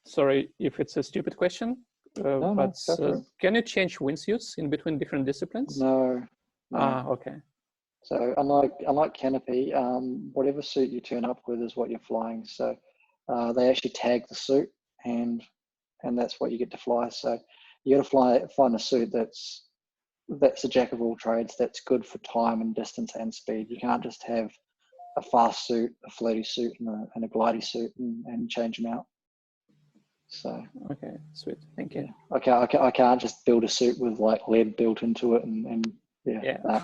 Sorry if it's a stupid question, but can you change wingsuits in between different disciplines? No. Okay. So unlike canopy, whatever suit you turn up with is what you're flying. So they actually tag the suit, and that's what you get to fly. So you got to find a suit that's a jack of all trades, that's good for time and distance and speed. You can't just have a fast suit, a floaty suit, and a glidey suit and change them out. So okay, sweet, thank you. Okay, I can't just build a suit with like lead built into it and yeah.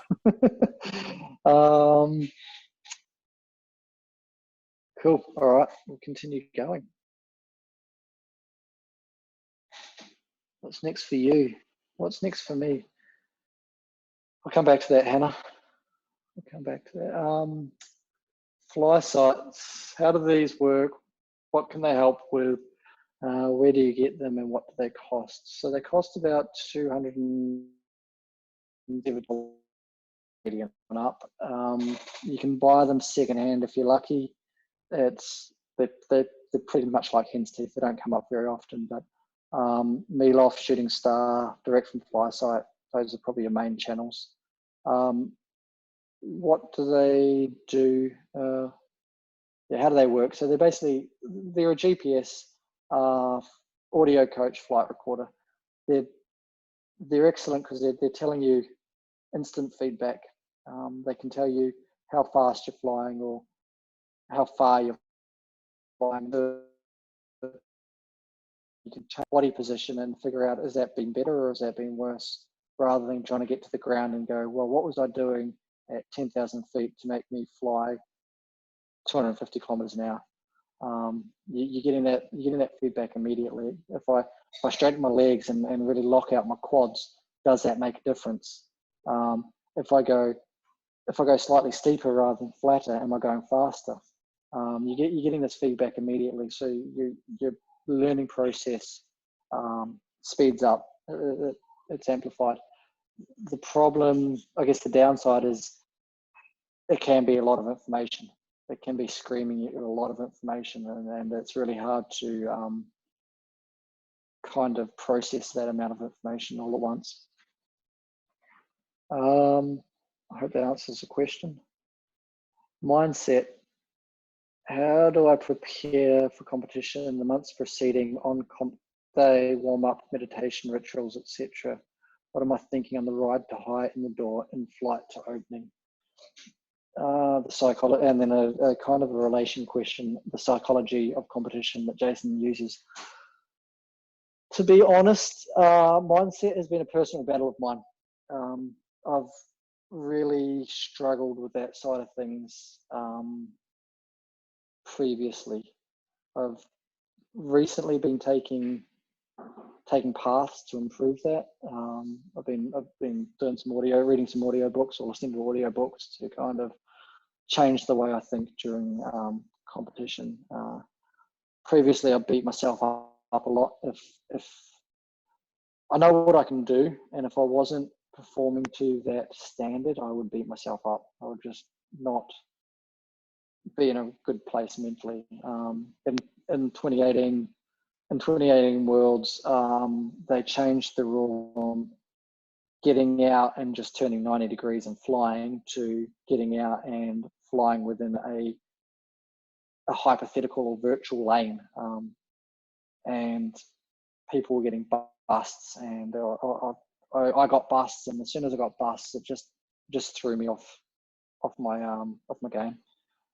Cool. All right, we'll continue going. What's next for you? What's next for me? I'll come back to that, Hannah. we'll come back to that. Fly sites, how do these work? What can they help with? Where do you get them and what do they cost? So they cost about $270 up. You can buy them secondhand if you're lucky. They're pretty much like hen's teeth. They don't come up very often, but Meal-Off, Shooting Star, direct from Fly Site, those are probably your main channels. What do they do? How do they work? So they're a GPS audio coach flight recorder. They're excellent because they're telling you instant feedback. They can tell you how fast you're flying or how far you're flying. You can change body position and figure out, is that been better or has that been worse? Rather than trying to get to the ground and go, well, what was I doing at 10,000 feet to make me fly 250 kilometers an hour? You're getting that feedback immediately. If I straighten my legs and really lock out my quads, does that make a difference? If I go slightly steeper rather than flatter, am I going faster? You're getting this feedback immediately, so your learning process speeds up. It's amplified. The problem, I guess, the downside is it can be a lot of information. It can be screaming at you a lot of information, and it's really hard to kind of process that amount of information all at once. I hope that answers the question. Mindset. How do I prepare for competition in the months preceding on comp day, warm up, meditation, rituals, etc.? What am I thinking on the ride to high, in the door, in flight to opening? The psychology, and then a kind of a relation question, the psychology of competition that Jason uses. To be honest, mindset has been a personal battle of mine. I've really struggled with that side of things previously. I've recently been taking paths to improve that. I've been doing some audio, reading some audio books or listening to audio books to kind of change the way I think during competition. Previously, I beat myself up a lot if I know what I can do, and if I wasn't performing to that standard, I would beat myself up. I would just not be in a good place mentally. In 2018 Worlds, they changed the rule on getting out and just turning 90 degrees and flying to getting out and flying within a hypothetical or virtual lane. And people were getting busts, and I got busts, and as soon as I got busts, it just threw me off my game.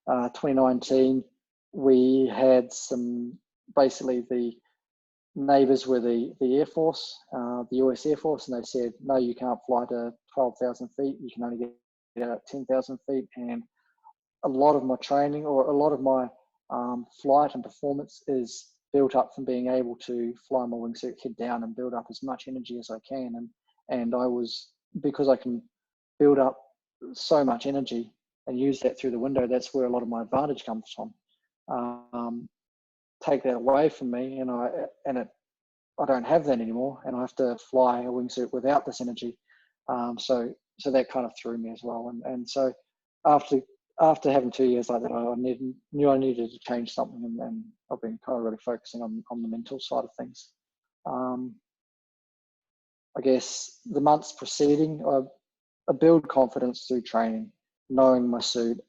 2019, we had basically the neighbours were the Air Force, the US Air Force, and they said, no, you can't fly to 12,000 feet. You can only get out at 10,000 feet. And a lot of my training, or a lot of my flight and performance, is built up from being able to fly my wingsuit head down and build up as much energy as I can. And because I can build up so much energy and use that through the window, that's where a lot of my advantage comes from. Take that away from me, and I don't have that anymore, and I have to fly a wingsuit without this energy. So that kind of threw me as well. And so after having 2 years like that, I knew I needed to change something, and I've been kind of really focusing on the mental side of things. I guess the months preceding, I build confidence through training, knowing my suit,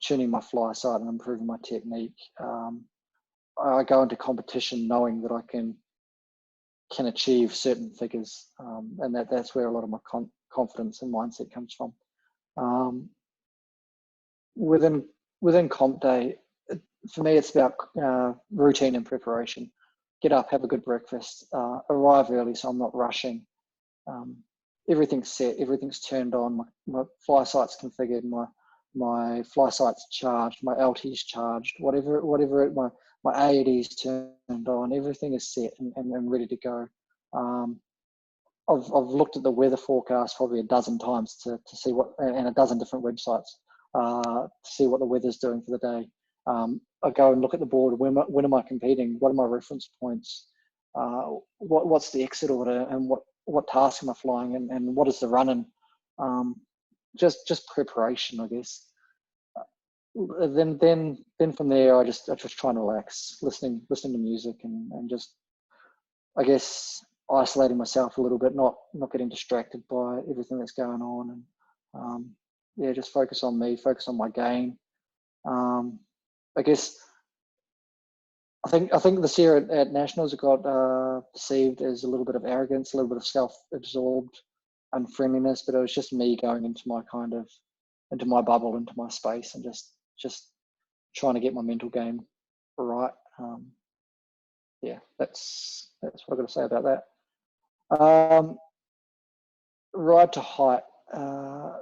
tuning my fly sight and improving my technique. I go into competition knowing that I can achieve certain figures, and that's where a lot of my confidence and mindset comes from. Within comp day, for me, it's about routine and preparation. Get up, have a good breakfast, arrive early so I'm not rushing. Everything's set, everything's turned on. My fly sight's configured, my fly sight's charged, my LT's charged, whatever my AED's turned on, everything is set and ready to go. I've looked at the weather forecast probably a dozen times to see what, and a dozen different websites to see what the weather's doing for the day. I go and look at the board. When am I competing? What are my reference points? What's the exit order, and what task am I flying, and what is the run-in? Just preparation, I guess. Then from there, I just try and relax, listening to music, and just, I guess, isolating myself a little bit, not getting distracted by everything that's going on, and yeah, just focus on me, focus on my game. I guess I think this year at Nationals it got perceived as a little bit of arrogance, a little bit of self-absorbed unfriendliness, but it was just me going into my bubble, into my space, and just trying to get my mental game right. Yeah, that's what I've got to say about that. Ride to height.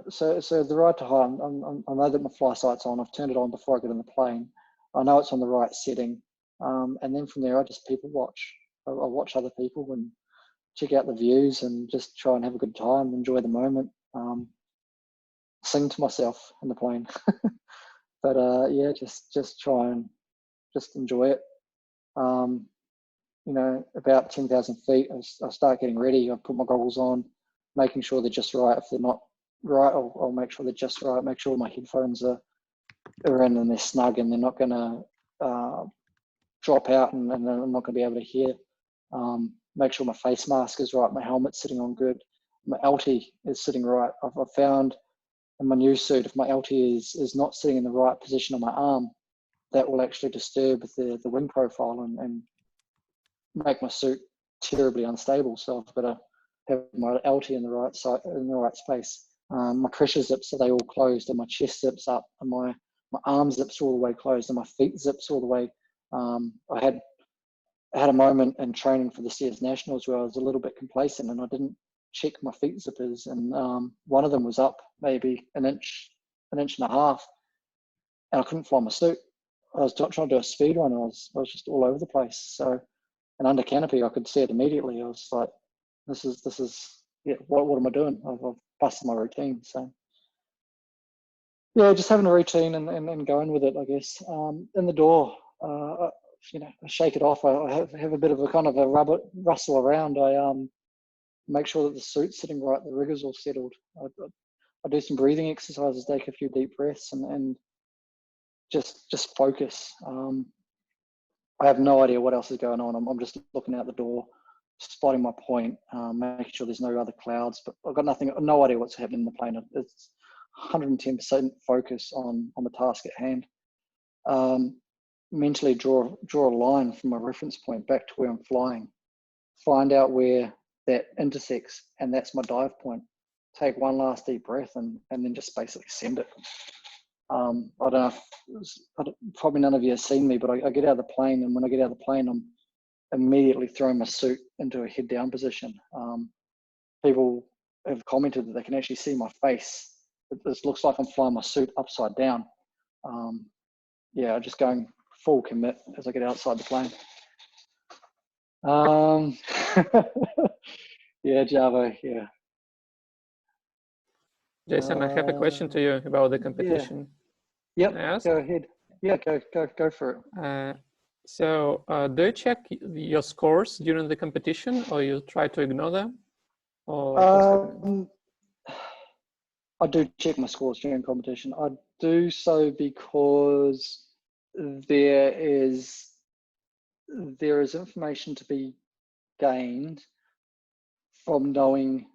So the ride to height, I know that my fly sight's on. I've turned it on before I get in the plane. I know it's on the right setting. And then from there, I just people watch. I watch other people and check out the views and just try and have a good time, enjoy the moment. Sing to myself in the plane. But yeah, just try and just enjoy it. About 10,000 feet, I start getting ready. I put my goggles on, making sure they're just right. If they're not right, I'll make sure they're just right. Make sure my headphones are in and they're snug and they're not going to drop out and I'm not going to be able to hear. Make sure my face mask is right, my helmet's sitting on good, my LT is sitting right. I've found in my new suit, if my LT is not sitting in the right position on my arm, that will actually disturb the wing profile and make my suit terribly unstable. So I've got to have my LT in the right side, in the right space. My pressure zips, are they all closed? And my chest zips up, and my arm zips all the way closed, and my feet zips all the way. I had a moment in training for this year's Nationals where I was a little bit complacent and I didn't check my feet zippers, and one of them was up maybe an inch and a half, and I couldn't fly my suit. I was trying to do a speed run, and I was just all over the place. So, and under canopy, I could see it immediately. I was like, this is yeah, what am I doing? I've busted my routine. So yeah, just having a routine and going with it, I guess. In the door, I shake it off. I have a bit of a kind of a rustle around. I make sure that the suit's sitting right, the rigger's all settled. I do some breathing exercises, take a few deep breaths, and just focus. I have no idea what else is going on. I'm just looking out the door, spotting my point, making sure there's no other clouds. But I've got no idea what's happening in the plane. It's 110% focus on the task at hand. Mentally draw a line from my reference point back to where I'm flying. Find out where that intersects, and that's my dive point. Take one last deep breath and then just basically send it. I don't know probably none of you have seen me, but I get out of the plane, and when I get out of the plane, I'm immediately throwing my suit into a head down position. People have commented that they can actually see my face. This looks like I'm flying my suit upside down. Yeah, just going full commit as I get outside the plane. Yeah, Javo, yeah. Jason, I have a question to you about the competition. Yeah. Yep, go ahead. Yeah, go for it. So do you check your scores during the competition, or you try to ignore them? Or I do check my scores during competition. I do so because there is information to be gained from knowing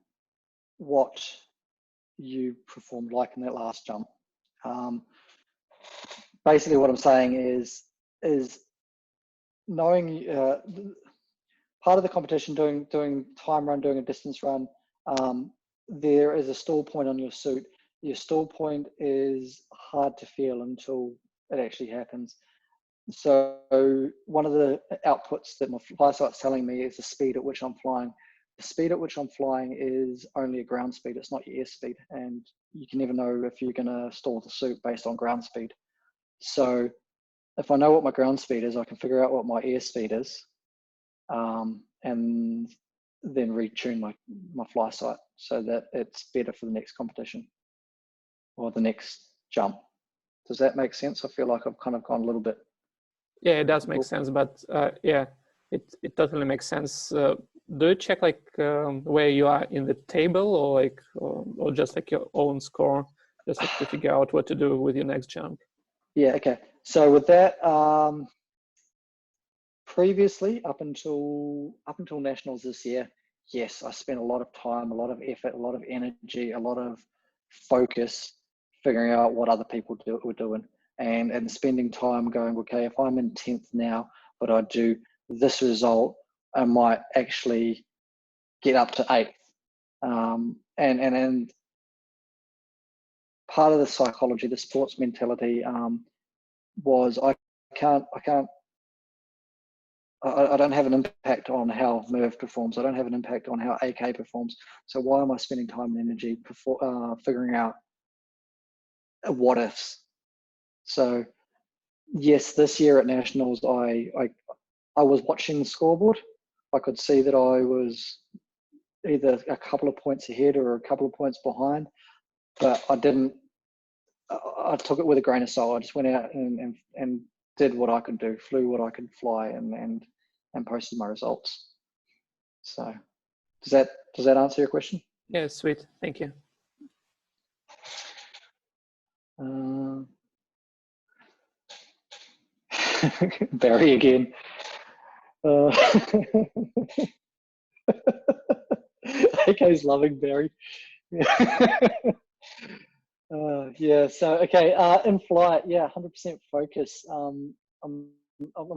what you performed like in that last jump. Basically, what I'm saying is knowing part of the competition, doing time run, doing a distance run. There is a stall point on your suit. Your stall point is hard to feel until it actually happens. So one of the outputs that my fly sight's telling me is the speed at which I'm flying. The speed at which I'm flying is only a ground speed. It's not your airspeed, and you can never know if you're going to stall the suit based on ground speed. So if I know what my ground speed is, I can figure out what my airspeed is, and then retune my fly sight so that it's better for the next competition or the next jump. Does that make sense? I feel like I've kind of gone a little bit. Yeah, it does make sense, but yeah, it totally makes sense. Do you check like where you are in the table, or like, or just like your own score, just like to figure out what to do with your next jump? Yeah. Okay. So with that, previously up until nationals this year, yes, I spent a lot of time, a lot of effort, a lot of energy, a lot of focus figuring out what other people were doing, and spending time going, okay, if I'm in 10th now, but I do this result, I might actually get up to 8th. And part of the psychology, the sports mentality, was I don't have an impact on how Merv performs. I don't have an impact on how AK performs. So why am I spending time and energy figuring out what ifs? So yes, this year at nationals, I was watching the scoreboard. I could see that I was either a couple of points ahead or a couple of points behind, but I didn't. I took it with a grain of salt. I just went out and did what I could do, flew what I could fly, and posted my results. So does that answer your question? Yeah, sweet. Thank you. Barry again. AK's loving Barry. Yeah. So okay. In flight, yeah, 100% focus. I'm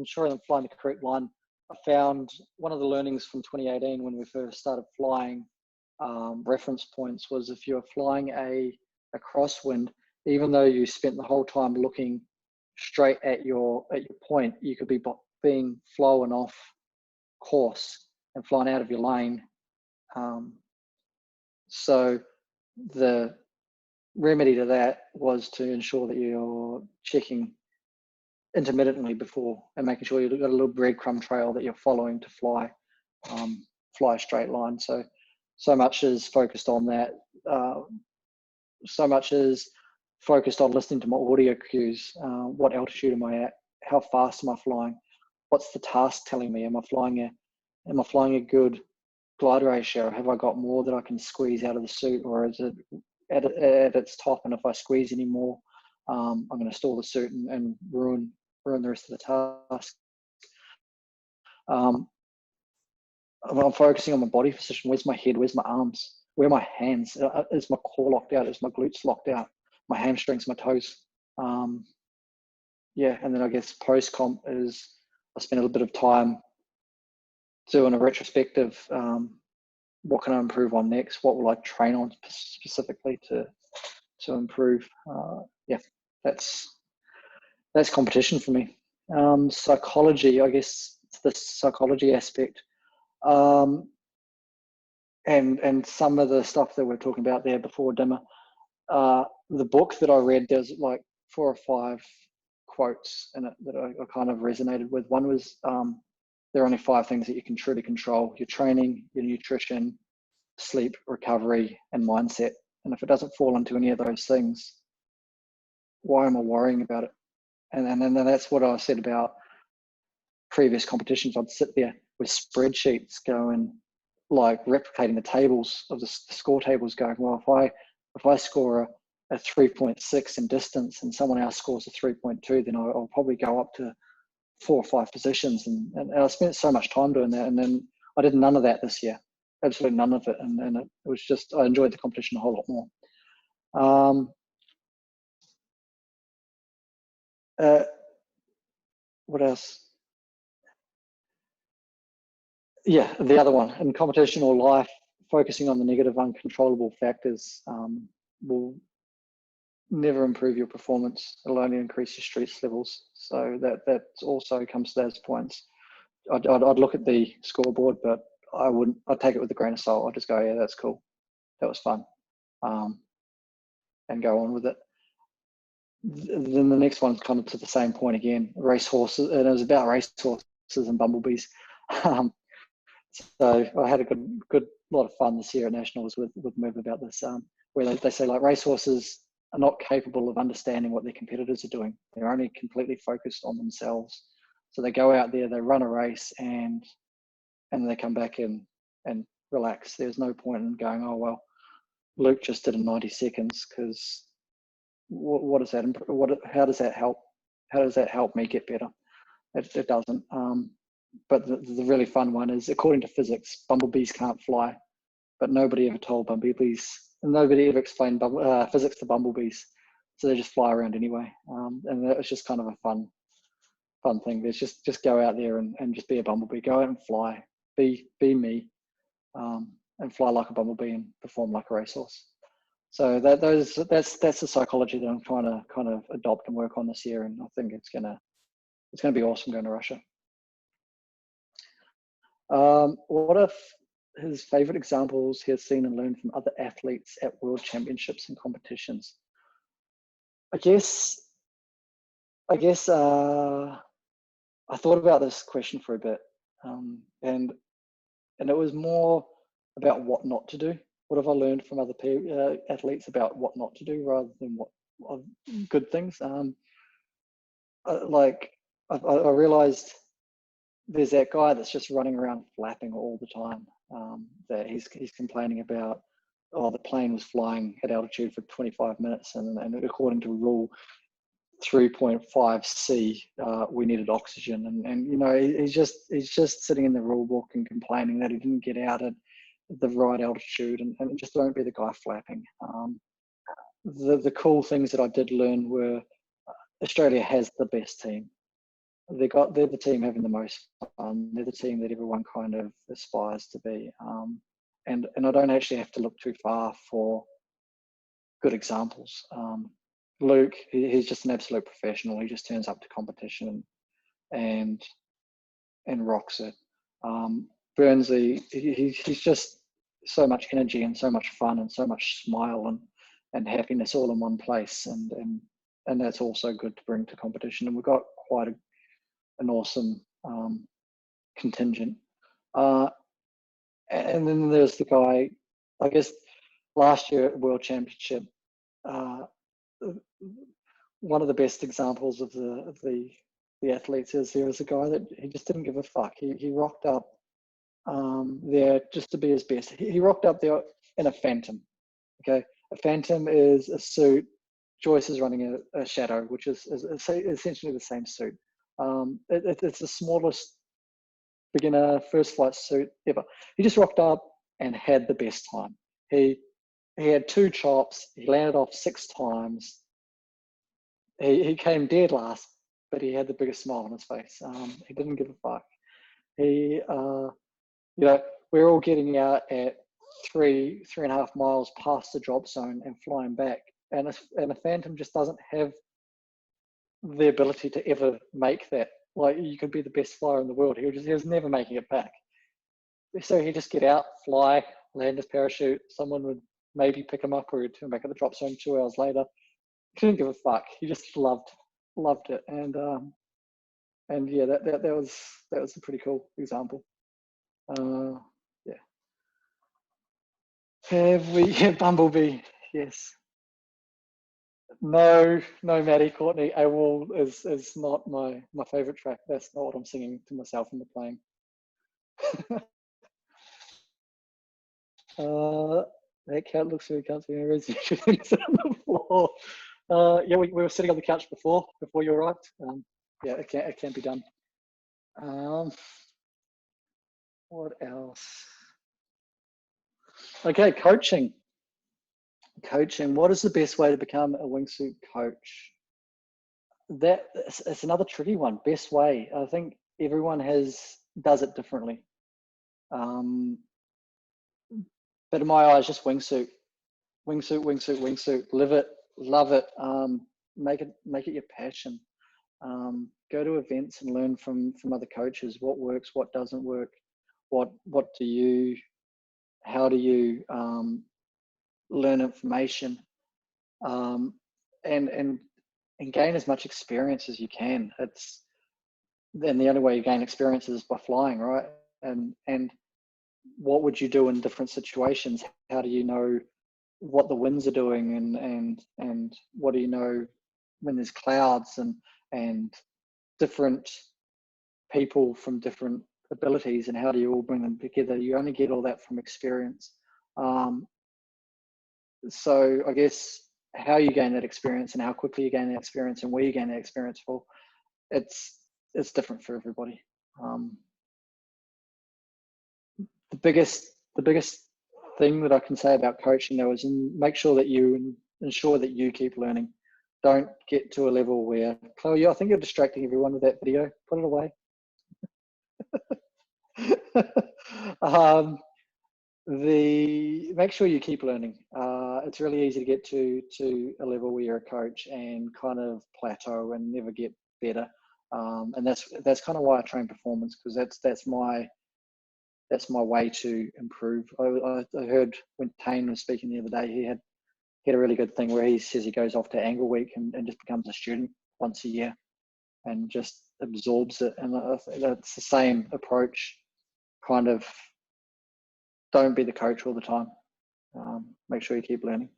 sure I'm flying the correct line. I found one of the learnings from 2018 when we first started flying, reference points, was if you're flying a crosswind, even though you spent the whole time looking straight at your point, you could be being flown off course and flying out of your lane. So the remedy to that was to ensure that you're checking intermittently before and making sure you've got a little breadcrumb trail that you're following to fly a straight line. So much is focused on that. So much is focused on listening to my audio cues. What altitude am I at? How fast am I flying? What's the task telling me? Am I flying a good glide ratio? Have I got more that I can squeeze out of the suit, or is it at its top? And if I squeeze any more, I'm going to stall the suit and ruin the rest of the task. I'm focusing on my body position. Where's my head? Where's my arms? Where are my hands? Is my core locked out? Is my glutes locked out? My hamstrings, my toes? Yeah, and then I guess post-comp is I spend a little bit of time doing a retrospective. What can I improve on next? What will I train on specifically to improve? Yeah, that's competition for me. Psychology, I guess, the psychology aspect, and some of the stuff that we're talking about there before dimmer. The book that I read, there's like 4 or 5 quotes in it that I kind of resonated with. One was, there are only 5 things that you can truly control: your training, your nutrition, sleep, recovery, and mindset. And if it doesn't fall into any of those things, why am I worrying about it? And then that's what I said about previous competitions. I'd sit there with spreadsheets going, like replicating the tables of the score tables, going, well, if I score a 3.6 in distance and someone else scores a 3.2, then I'll probably go up to 4 or 5 positions. And I spent so much time doing that. And then I did none of that this year, absolutely none of it. And it was just, I enjoyed the competition a whole lot more. What else? Yeah, the other one, in competition or life, focusing on the negative uncontrollable factors will never improve your performance. It'll only increase your stress levels. So that also comes to those points. I'd look at the scoreboard, but I'd take it with a grain of salt. I'd just go, yeah, that's cool. That was fun. And go on with it. Then the next one's kind of to the same point again, racehorses, and it was about racehorses and bumblebees. So I had a good lot of fun this year at Nationals with Merv about this, where they say like racehorses are not capable of understanding what their competitors are doing. They're only completely focused on themselves. So they go out there, they run a race, and they come back and relax. There's no point in going, oh well, Luke just did in 90 seconds, because what does that? How does that help? How does that help me get better? It doesn't. But the really fun one is, according to physics, bumblebees can't fly, but nobody ever told bumblebees, and nobody ever explained physics to bumblebees, so they just fly around anyway. And that was just kind of a fun thing. There's just go out there and just be a bumblebee. Go out and fly. Be me, and fly like a bumblebee and perform like a racehorse. So that's the psychology that I'm trying to kind of adopt and work on this year, and I think it's gonna be awesome going to Russia. What are his favorite examples he has seen and learned from other athletes at world championships and competitions? I guess I thought about this question for a bit, and it was more about what not to do. What have I learned from other athletes about what not to do, rather than what good things? Like I realized there's that guy that's just running around flapping all the time. That he's complaining about, oh, the plane was flying at altitude for 25 minutes, and according to rule 3.5C, we needed oxygen, and you know, he's just sitting in the rule book and complaining that he didn't get out at the right altitude, and just don't be the guy flapping. The cool things that I did learn were Australia has the best team. They're the team having the most fun. They're the team that everyone kind of aspires to be. And I don't actually have to look too far for good examples. Luke, he's just an absolute professional. He just turns up to competition and rocks it. Burnsley, he's just so much energy and so much fun and so much smile and happiness all in one place, and that's also good to bring to competition. And we've got quite an awesome contingent. And then there's the guy, I guess, last year at World Championship, one of the best examples of the athletes is there was a guy that he just didn't give a fuck. He rocked up there just to be his best. He rocked up there in a Phantom. Okay, a Phantom is a suit. Joyce is running a Shadow, which is essentially the same suit. It's the smallest beginner first flight suit ever. He just rocked up and had the best time. He had 2 chops. He landed off 6 times. He came dead last, but he had the biggest smile on his face. He didn't give a fuck. He, you know, we're all getting out at 3.5 miles past the drop zone and flying back, and a Phantom just doesn't have the ability to ever make that. Like, you could be the best flyer in the world, he was never making it back. So he'd just get out, fly, land his parachute. Someone would maybe pick him up, or he'd turn back at the drop zone 2 hours later. He didn't give a fuck. He just loved it, and yeah, that was a pretty cool example. Yeah. Have we? Yeah, Bumblebee. Yes. No, Maddie Courtney. AWOL is not my favorite track. That's not what I'm singing to myself in the plane. That cat looks very comfy and residential things on the floor. Yeah, we were sitting on the couch before you arrived. Yeah, it can be done. What else? Okay, coaching. What is the best way to become a wingsuit coach? It's another tricky one. Best way. I think everyone does it differently. But in my eyes, just wingsuit. Live it, love it. Make it your passion. Go to events and learn from other coaches. What works, what doesn't work. How do you learn information, and gain as much experience as you can. Then the only way you gain experience is by flying, right? And what would you do in different situations? How do you know what the winds are doing, and what do you know when there's clouds, and different people from different abilities, and how do you all bring them together? You only get all that from experience. So I guess how you gain that experience and how quickly you gain that experience and where you gain that experience for, it's different for everybody. The biggest thing that I can say about coaching though is make sure that you ensure that you keep learning. Don't get to a level where, Chloe, I think you're distracting everyone with that video. Put it away. Make sure you keep learning. It's really easy to get to a level where you're a coach and kind of plateau and never get better. And that's kind of why I train performance, because that's my way to improve. I heard when Tane was speaking the other day, he had a really good thing where he says he goes off to Angle Week and just becomes a student once a year and just absorbs it. And that's the same approach. Kind of don't be the coach all the time. Make sure you keep learning.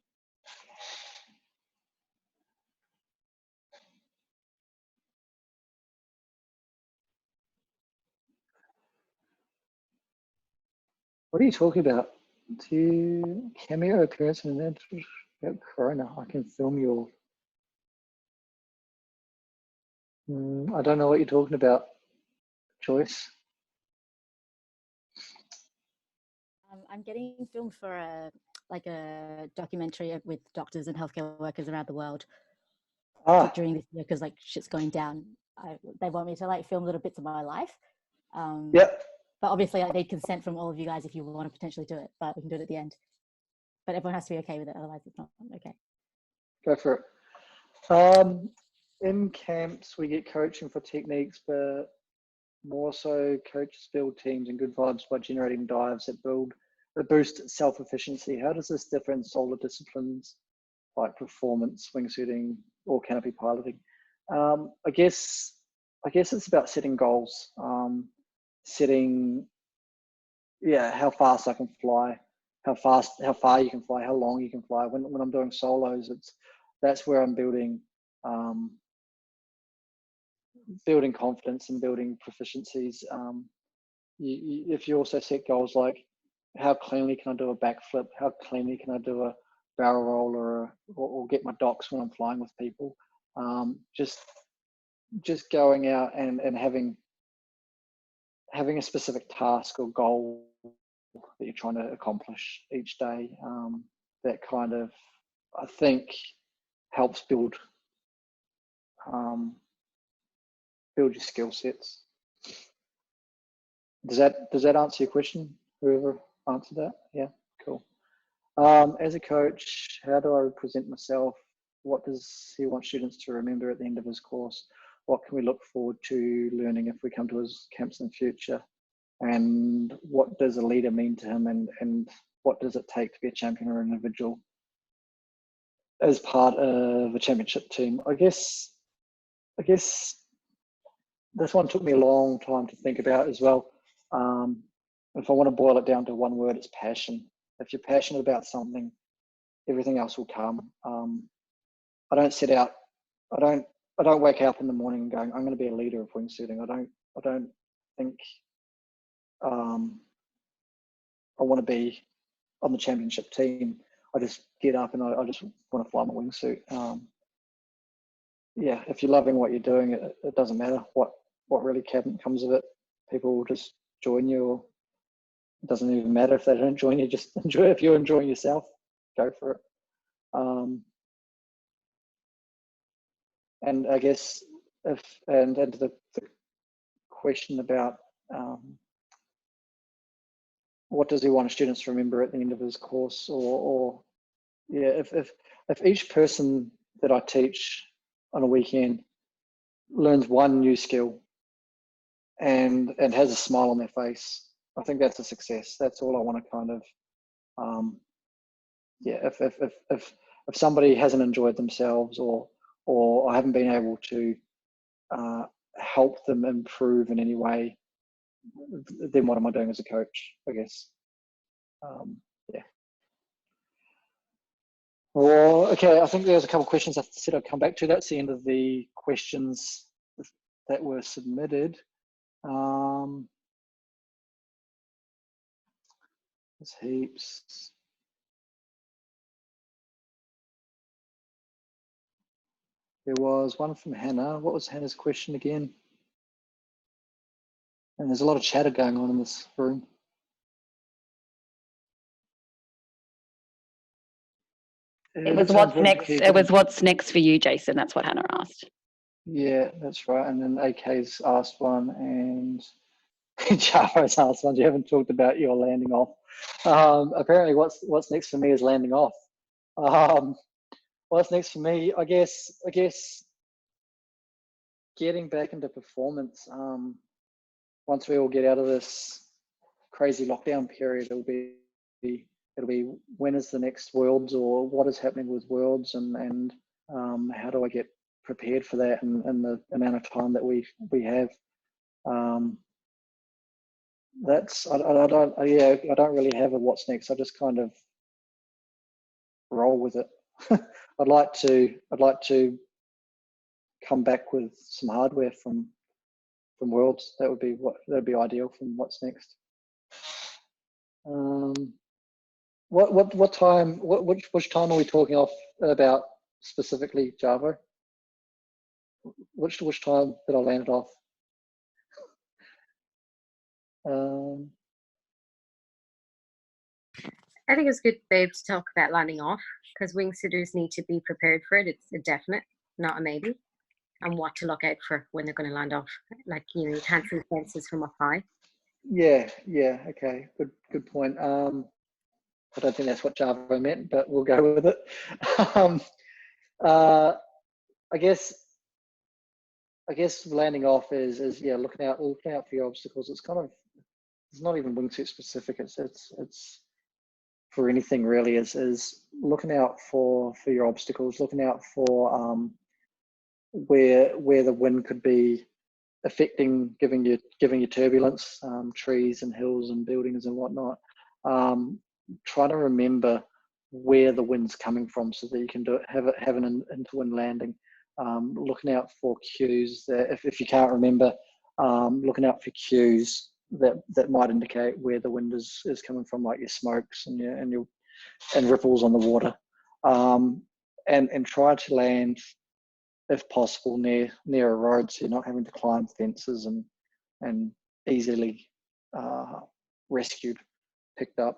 What are you talking about? Cameo appearance and then Corona. I can film your. I don't know what you're talking about, Joyce. I'm getting filmed for a documentary with doctors and healthcare workers around the world during this year, because like shit's going down. They want me to like film little bits of my life. Yep. But obviously I need consent from all of you guys if you want to potentially do it, but we can do it at the end. But everyone has to be okay with it, otherwise it's not okay. Go for it. In camps, we get coaching for techniques, but more so coaches build teams and good vibes by generating dives that boost self-efficiency. How does this differ in solar disciplines like performance, wingsuiting, or canopy piloting? I guess it's about setting goals, setting, how fast I can fly, how far you can fly, how long you can fly. When I'm doing solos, that's where I'm building confidence and building proficiencies. If you also set goals like how cleanly can I do a backflip, how cleanly can I do a barrel roll or get my docks when I'm flying with people, just going out and having a specific task or goal that you're trying to accomplish each day, that kind of, I think, helps build your skill sets. Does that answer your question? Whoever answered that? Yeah, cool. As a coach, how do I represent myself? What does he want students to remember at the end of his course? What can we look forward to learning if we come to his camps in the future? And what does a leader mean to him? And what does it take to be a champion or an individual as part of a championship team? I guess this one took me a long time to think about as well. If I want to boil it down to one word, it's passion. If you're passionate about something, everything else will come. I don't set out. I don't wake up in the morning and going, I'm going to be a leader of wingsuiting. I don't think I want to be on the championship team. I just get up and I just want to fly my wingsuit. If you're loving what you're doing, it doesn't matter what really comes of it. People will just join you, or it doesn't even matter if they don't join you. Just enjoy it. If you're enjoying yourself, go for it. And I guess to the question about what does he want students to remember at the end of his course, if each person that I teach on a weekend learns one new skill and has a smile on their face, I think that's a success. That's all I want to kind of, if somebody hasn't enjoyed themselves or I haven't been able to help them improve in any way, then what am I doing as a coach, I guess? Yeah. Well, okay, I think there's a couple of questions I said I'd come back to. That's the end of the questions that were submitted. There's heaps. There was one from Hannah. What was Hannah's question again? And there's a lot of chatter going on in this room. It was what's next. It was what's next for you, Jason. That's what Hannah asked. Yeah, that's right. And then AK's asked one, and Java's asked one. You haven't talked about your landing off. Apparently, what's next for me is landing off. What's next for me? I guess getting back into performance. Once we all get out of this crazy lockdown period, it'll be when is the next Worlds, or what is happening with Worlds, and how do I get prepared for that, and the amount of time that we have. That's I don't really have a what's next. I just kind of roll with it. I'd like to come back with some hardware from Worlds. That'd be ideal from what's next. What time? Which time are we talking off about specifically, Java? Which time did I land it off? I think it's good, babe, to talk about landing off, because wingsuiters need to be prepared for it. It's a definite, not a maybe, and what to look out for when they're going to land off. Like, you can't see fences from up high. Yeah, okay, good point. I don't think that's what Java meant, but we'll go with it. I guess landing off is looking out for your obstacles. It's not even wingsuit specific. It's for anything really. Is looking out for your obstacles, looking out for where the wind could be affecting, giving you turbulence, trees and hills and buildings and whatnot. Try to remember where the wind's coming from, so that you can have an interwind landing. Looking out for cues that if you can't remember, looking out for cues that might indicate where the wind is coming from, like your smokes and ripples on the water, and try to land, if possible, near a road, so you're not having to climb fences and easily rescued, picked up.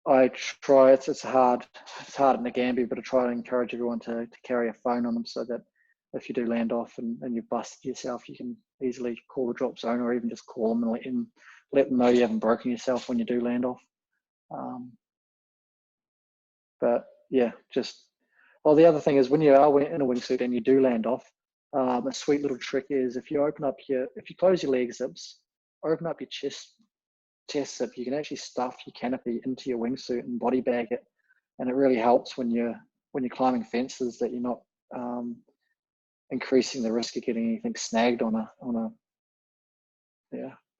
I try. It's hard in the Gambia, but I try to encourage everyone to carry a phone on them, so that if you do land off and you've busted yourself, you can easily call the drop zone, or even just call them and let them know you haven't broken yourself when you do land off. But yeah, the other thing is, when you are in a wingsuit and you do land off, a sweet little trick is, if you close your leg zips, open up your chest zip, you can actually stuff your canopy into your wingsuit and body bag it, and it really helps when you're climbing fences, that you're not increasing the risk of getting anything snagged on a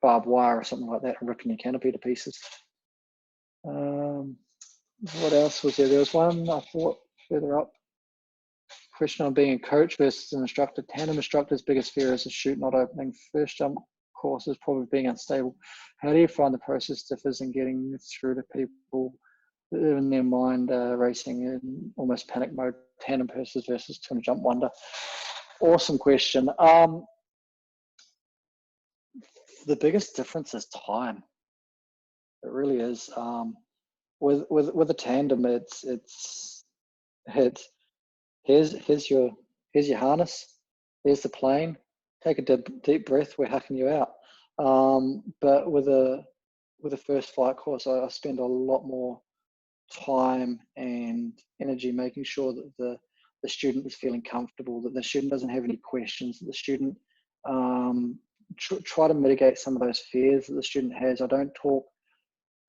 barbed wire or something like that, and ripping your canopy to pieces. What else was there? There was one I thought further up. Question on being a coach versus an instructor. Tandem instructor's biggest fear is the chute not opening. First jump course is probably being unstable. How do you find the process differs in getting through to people in their mind racing in almost panic mode? Tandem versus twin jump wonder. Awesome question. The biggest difference is time. It really is. With a tandem, it's here's your harness, there's the plane. Take a deep breath. We're hucking you out. But with a first flight course, I spend a lot more time and energy making sure that the student is feeling comfortable, that the student doesn't have any questions, that the student try to mitigate some of those fears that the student has. I don't talk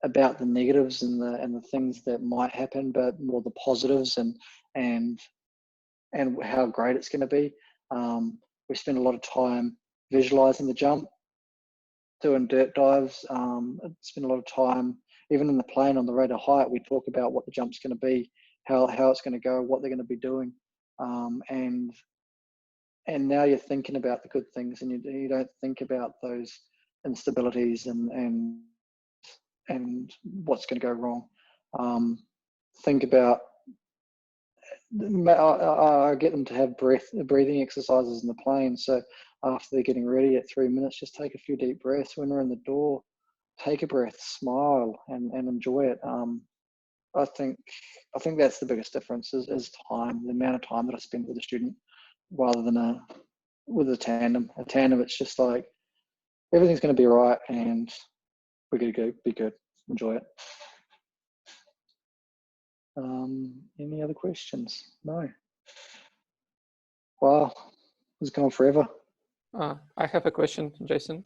about the negatives and the things that might happen, but more the positives and how great it's going to be. We spend a lot of time visualizing the jump doing dirt dives. Spend a lot of time, even in the plane on the rate of height, we talk about what the jump's going to be, how it's going to go, what they're going to be doing. And now you're thinking about the good things, and you don't think about those instabilities and what's going to go wrong. Think about, I get them to have breathing exercises in the plane. So after they're getting ready at 3 minutes, just take a few deep breaths. When they're in the door, take a breath, smile, and enjoy it. I think that's the biggest difference is time, the amount of time that I spend with a student, rather than with a tandem. A tandem, it's just like everything's going to be right, and we're going to be good. Enjoy it. Any other questions? No. Wow, it's gone forever. I have a question, Jason,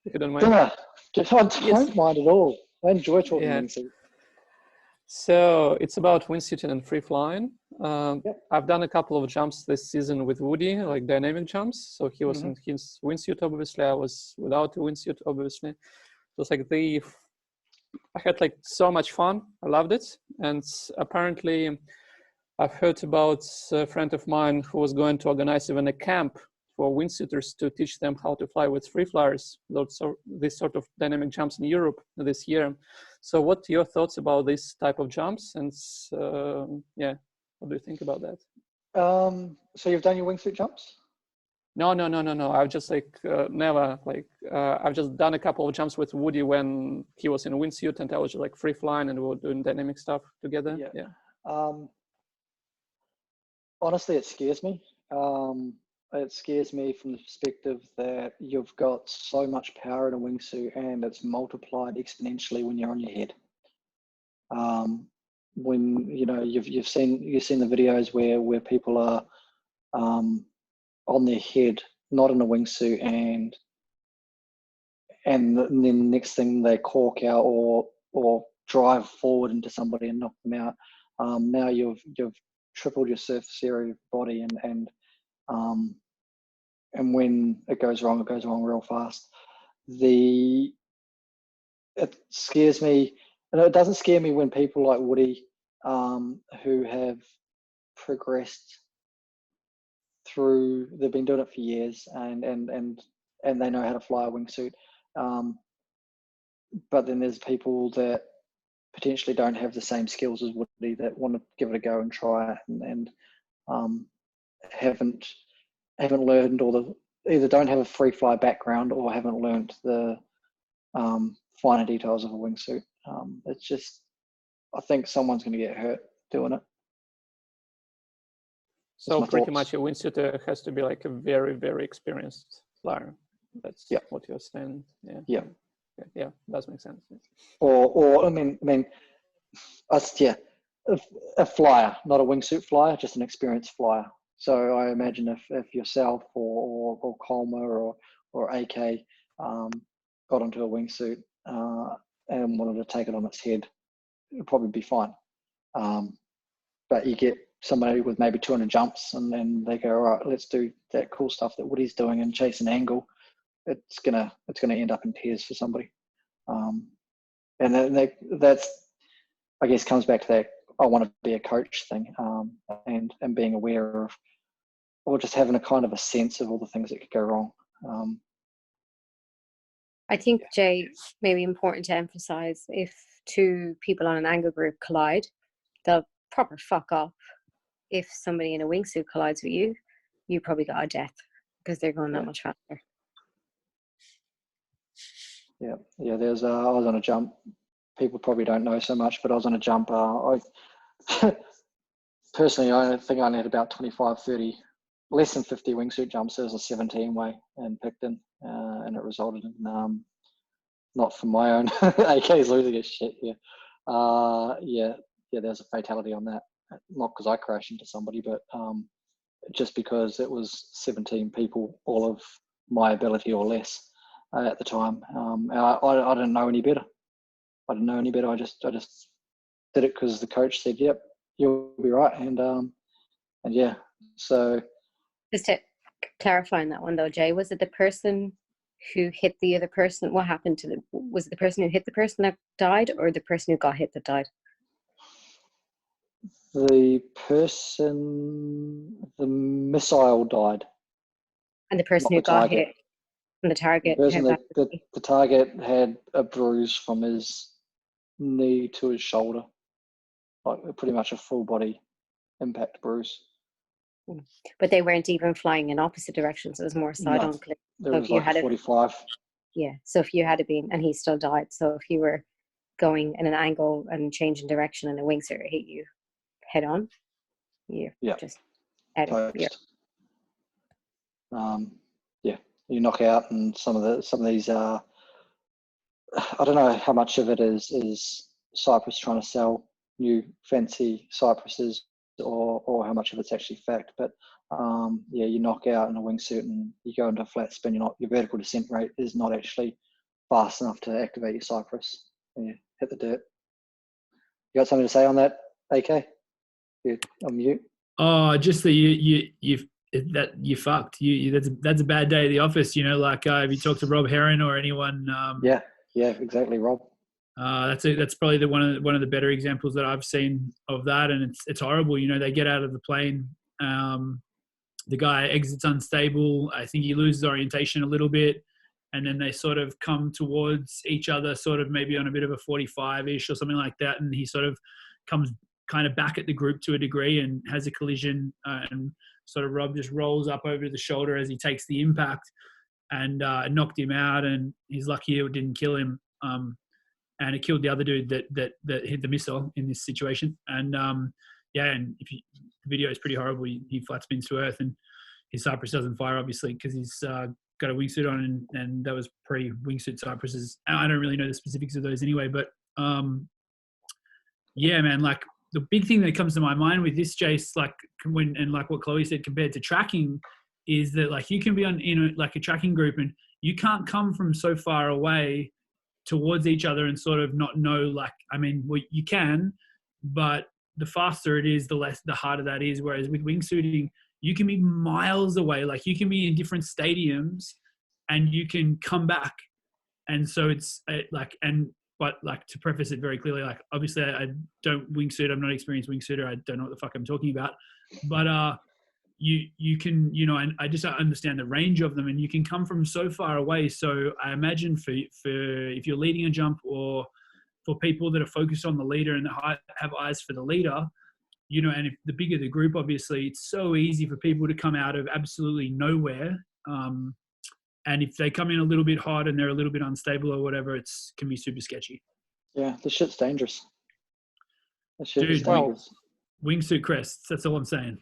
if you don't mind. I don't mind at all. I enjoy talking wingsuit. So it's about wingsuiting and free flying. I've done a couple of jumps this season with Woody, like dynamic jumps. So he was in his wingsuit, obviously. I was without a wingsuit, obviously. It was like I had like so much fun. I loved it. And apparently I've heard about a friend of mine who was going to organize even a camp for wingsuiters to teach them how to fly with free flyers, this sort of dynamic jumps in Europe this year. So what are your thoughts about this type of jumps? And what do you think about that? So you've done your wingsuit jumps? No. I've just never I've just done a couple of jumps with Woody when he was in a wingsuit, and I was just like free flying, and we were doing dynamic stuff together. Yeah. Honestly, it scares me. It scares me from the perspective that you've got so much power in a wingsuit, and it's multiplied exponentially when you're on your head. When you've seen the videos where people are on their head, not in a wingsuit, and then the next thing they cork out or drive forward into somebody and knock them out. Now you've tripled your surface area of your body, and when it goes wrong real fast. It scares me, and it doesn't scare me when people like Woody, who have progressed through, they've been doing it for years, and they know how to fly a wingsuit. But then there's people that potentially don't have the same skills as Woody, that want to give it a go and try it, and haven't learned, or either don't have a free fly background or haven't learned the finer details of a wingsuit. It's just, I think someone's going to get hurt doing it. So pretty much a wingsuiter has to be like a very, very experienced flyer. That's what you're saying. Yeah. Yeah, does make sense. Or I mean, a flyer, not a wingsuit flyer, just an experienced flyer. So I imagine if yourself or Colmer or AK got onto a wingsuit and wanted to take it on its head, it'd probably be fine. But you get somebody with maybe 200 jumps, and then they go, all right, let's do that cool stuff that Woody's doing and chase an angle. It's gonna end up in tears for somebody. And that's, I guess, comes back to that I want to be a coach thing, and being aware of, or just having a kind of a sense of all the things that could go wrong. I think, Jay, maybe important to emphasize, if two people on an angle group collide, they'll proper fuck off. If somebody in a wingsuit collides with you, you probably got a death, because they're going that much faster. Yeah. I was on a jump. People probably don't know so much, but I was on a jump. Personally, I think I only had about 25, 30, less than 50 wingsuit jumps. There was a 17 way in Picton, and it resulted in, not for my own, AK's losing his shit here. There was a fatality on that. Not because I crashed into somebody, but just because it was 17 people, all of my ability or less at the time. I didn't know any better. I just did it because the coach said, "Yep, you'll be right." And yeah. So just to clarify on that one though, Jay, was it the person who hit the other person? What happened to them? Was it the person who hit the person that died, or the person who got hit that died? The person, the missile died. And the person Not who the got target. hit, and the The target person had the target had a bruise from his knee to his shoulder, like pretty much a full body impact bruise. but they weren't even flying in opposite directions. It was more side on clip. There So was if you like had a 45. yeah. So if you had been, and he still died. So if you were going in an angle and changing direction, and a wingsuit hit you head on, you just out of your. Yeah, you knock out, and some of these are. I don't know how much of it is Cyprus trying to sell new fancy Cypresses, or how much of it's actually fact. But yeah, you knock out in a wingsuit and you go into a flat spin. Your vertical descent rate is not actually fast enough to activate your Cypress when you hit the dirt. You got something to say on that, AK? You're on mute. Oh, just that you fucked. That's a bad day at the office. You know, like if you talk to Rob Heron or anyone. Yeah, exactly, Rob. That's probably one of the better examples that I've seen of that, and it's horrible. You know, they get out of the plane. The guy exits unstable. I think he loses orientation a little bit, and then they sort of come towards each other, sort of maybe on a bit of a 45-ish or something like that, and he sort of comes kind of back at the group to a degree and has a collision, and sort of Rob just rolls up over the shoulder as he takes the impact and knocked him out, and he's lucky it didn't kill him. And it killed the other dude that hit the missile in this situation. And and the video is pretty horrible. He flat spins to earth, and his Cypress doesn't fire, obviously, because he's got a wingsuit on, and that was pre-wingsuit Cypresses. I don't really know the specifics of those anyway, but yeah, man, like the big thing that comes to my mind with this, Jace, like like what Chloe said compared to tracking, is that like you can be in like a tracking group, and you can't come from so far away towards each other and sort of not know, like, I mean, well, you can, but the faster it is, the harder that is. Whereas with wingsuiting, you can be miles away, like you can be in different stadiums and you can come back. And so it's but like, to preface it very clearly, like obviously I don't wingsuit, I'm not an experienced wingsuiter, I don't know what the fuck I'm talking about, but you can, you know, and I just understand the range of them, and you can come from so far away. So I imagine for if you're leading a jump, or for people that are focused on the leader and have eyes for the leader, you know, and if the bigger the group, obviously it's so easy for people to come out of absolutely nowhere. And if they come in a little bit hot and they're a little bit unstable or whatever, can be super sketchy. Yeah, the shit's dangerous. Dude, wingsuit crests, that's all I'm saying.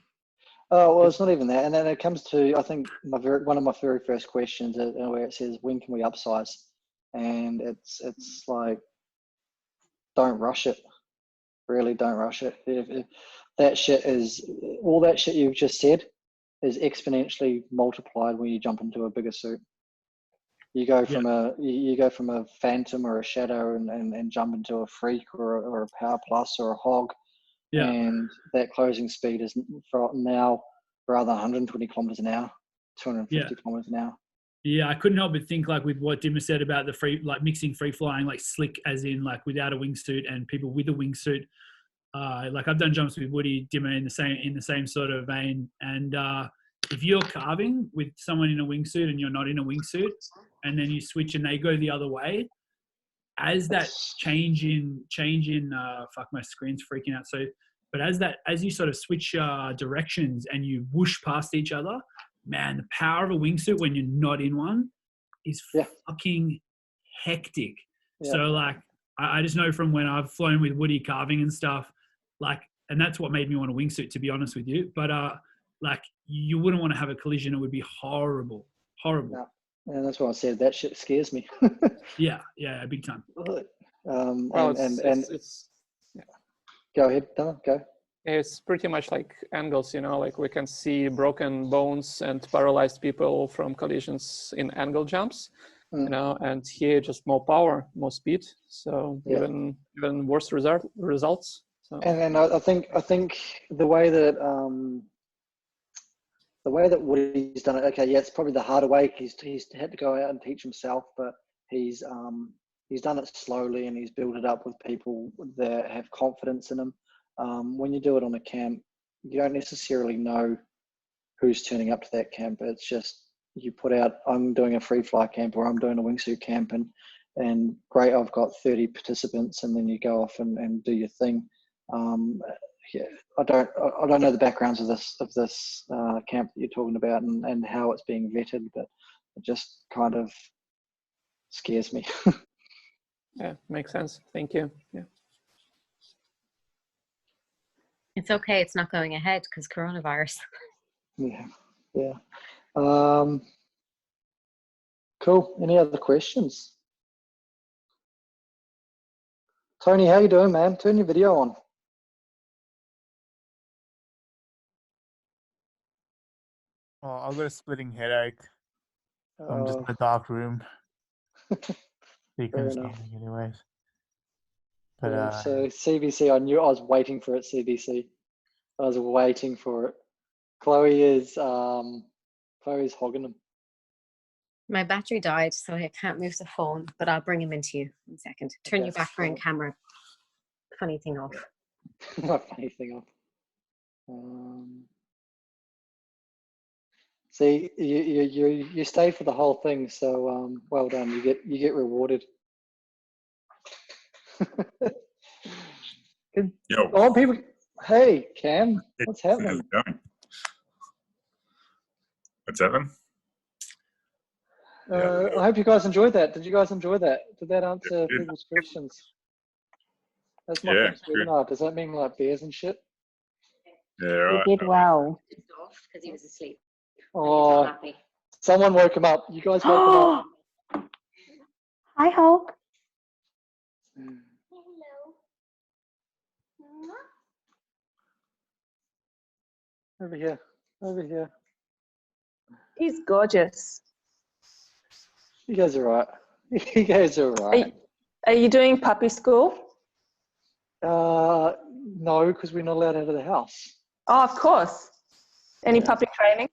Oh, well, it's not even that. And then it comes to, I think, one of my very first questions, where it says, when can we upsize? And it's like, don't rush it. Really don't rush it. If that shit is, all that shit you've just said is exponentially multiplied when you jump into a bigger suit. You go from a phantom or a shadow and jump into a freak or a power plus or a hog. Yeah. And that closing speed is now rather 120 kilometers an hour, 250 kilometers an hour. Yeah, I couldn't help but think, like, with what Dimmer said about the free, like mixing free flying, like slick as in like without a wingsuit, and people with a wingsuit. Like I've done jumps with Woody, Dimmer in the same sort of vein. And if you're carving with someone in a wingsuit and you're not in a wingsuit, and then you switch and they go the other way, as that change in fuck, my screen's freaking out. So, but as you sort of switch directions and you whoosh past each other, man, the power of a wingsuit when you're not in one is fucking hectic. Yeah. So like, I just know from when I've flown with Woody carving and stuff, like, and that's what made me want a wingsuit, to be honest with you. But like, you wouldn't want to have a collision. It would be horrible. Yeah. And that's what I said. That shit scares me. yeah, big time. Well, it's go ahead, Donna, go. It's pretty much like angles, you know, like we can see broken bones and paralyzed people from collisions in angle jumps, you know, and here just more power, more speed, so even worse results. So. And I think the way that the way that Woody's done it, okay, yeah, it's probably the harder way. He's had to go out and teach himself, but he's done it slowly and he's built it up with people that have confidence in him. When you do it on a camp, you don't necessarily know who's turning up to that camp. It's just you put out, I'm doing a free fly camp or I'm doing a wingsuit camp, and great, I've got 30 participants, and then you go off and do your thing. Yeah, I don't know the backgrounds of this camp that you're talking about and how it's being vetted, but it just kind of scares me. Yeah, makes sense. Thank you. Yeah. It's okay. It's not going ahead because coronavirus. Yeah. Cool. Any other questions? Tony, how you doing, man? Turn your video on. Oh, I've got a splitting headache. I'm just in a dark room. You couldn't see anything anyways. But yeah, so CBC, I knew I was waiting for it, CBC. I was waiting for it. Chloe's hogging him. My battery died, so I can't move the phone, but I'll bring him into you in a second. Turn your background camera funny thing off. Funny thing off. See, you stay for the whole thing, so well done. You get rewarded. Good. Yo. I want people. Hey, Cam, what's happening? How's it going? What's happening? I hope you guys enjoyed that. Did you guys enjoy that? Did that answer people's questions? That's my first webinar. Does that mean like beers and shit? Yeah, right. You did well. Because he was asleep. Oh, someone woke him up. You guys woke him up. Hi, Hulk. Over here. Over here. He's gorgeous. You guys are right. You guys are right. Are you doing puppy school? No, because we're not allowed out of the house. Oh, of course. Any puppy training?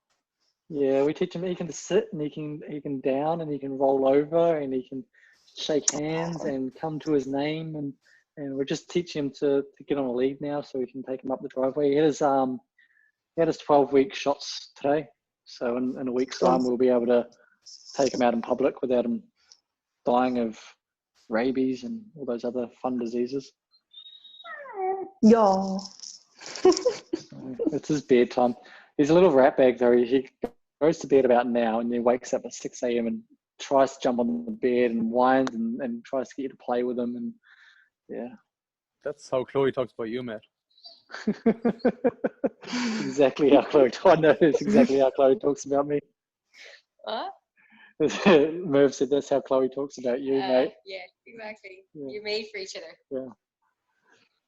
Yeah, we teach him. He can sit and he can down and he can roll over and he can shake hands and come to his name, and we're just teaching him to get on a lead now so we can take him up the driveway. He had his 12-week shots today, so in a week's time we'll be able to take him out in public without him dying of rabies and all those other fun diseases. Yo. It's his bedtime. He's a little rat bag though. He goes to bed about now and then wakes up at 6 a.m. and tries to jump on the bed and whines and tries to get you to play with him, and yeah. That's how Chloe talks about you, Matt. Exactly how Chloe. I know that's exactly how Chloe talks about me. What? Merv said that's how Chloe talks about you, mate. Yeah, exactly. Yeah. You're made for each other. Yeah.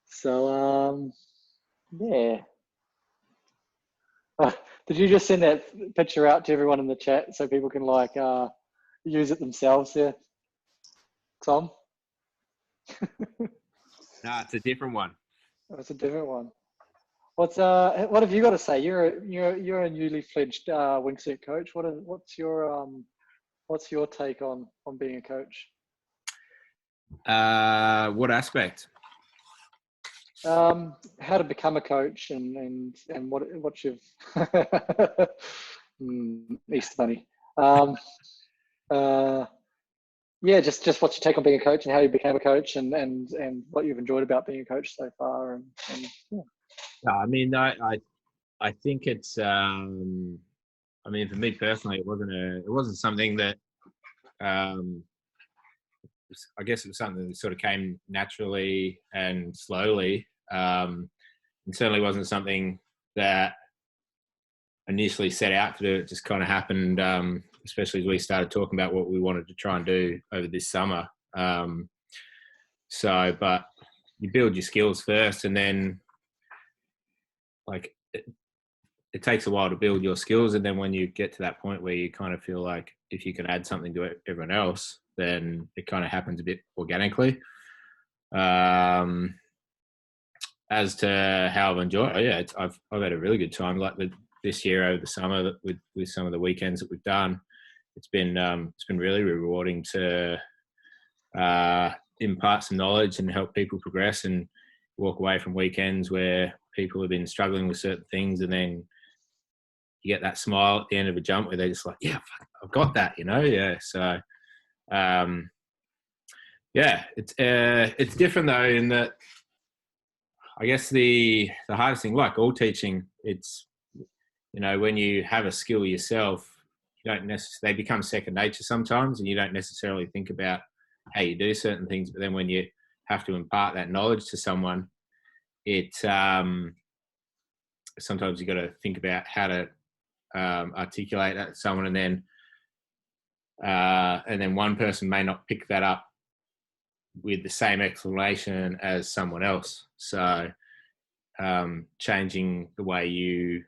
So yeah. Did you just send that picture out to everyone in the chat so people can like use it themselves there, Tom? No, it's a different one. Oh, it's a different one. What have you got to say? You're a newly fledged wingsuit coach. What's your take on being a coach? What aspect? How to become a coach and what you've Easter Bunny. Yeah, just what's your take on being a coach and how you became a coach and what you've enjoyed about being a coach so far and yeah. I mean, I think it's. I mean, for me personally, it wasn't something that. I guess it was something that sort of came naturally and slowly. And certainly wasn't something that initially set out to do. It just kind of happened, especially as we started talking about what we wanted to try and do over this summer. But you build your skills first, and then like it takes a while to build your skills. And then when you get to that point where you kind of feel like if you can add something to everyone else, then it kind of happens a bit organically. As to how I've enjoyed it, I've had a really good time. Like this year over the summer with some of the weekends that we've done. It's been really rewarding to impart some knowledge and help people progress and walk away from weekends where people have been struggling with certain things, and then you get that smile at the end of a jump where they're just like, yeah, I've got that, yeah. So it's different though, in that I guess the hardest thing, like all teaching, it's, when you have a skill yourself, you don't necessarily, they become second nature sometimes, and you don't necessarily think about how you do certain things. But then when you have to impart that knowledge to someone, it sometimes you got to think about how to articulate that to someone, and then one person may not pick that up with the same explanation as someone else. So changing the way you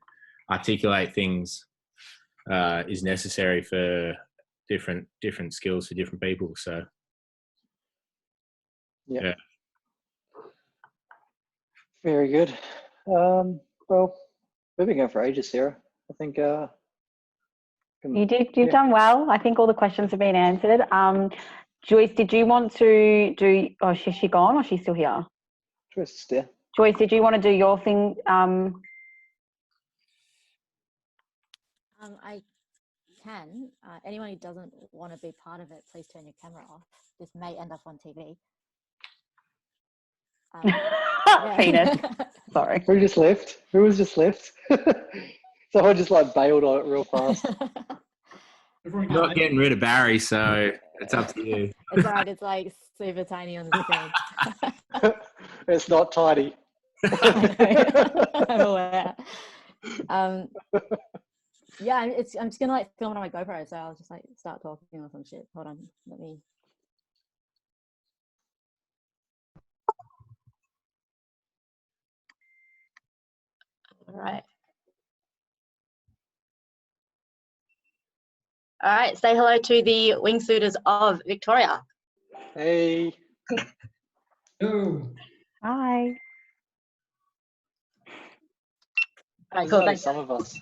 articulate things is necessary for different skills for different people. So yeah. Very good. Well, we've been going for ages, Sarah. I think you've done well. I think all the questions have been answered. Joyce, did you want to do? Oh, is she gone, or is she still here? Joyce is there. Joyce, did you want to do your thing? I can. Anyone who doesn't want to be part of it, please turn your camera off. This may end up on TV. Penis. Sorry. Who just left? Who was just left? Someone just bailed on it real fast. You're not getting rid of Barry, so it's up to you. It's all right. It's like super tiny on the screen. It's not tiny. I'm aware. Yeah, I'm just gonna film it on my GoPro, so I'll just start talking or some shit. Hold on, let me. All right. All right, say hello to the wingsuiters of Victoria. Hey. Hello. Hi. All right, cool. Thanks. Some of us.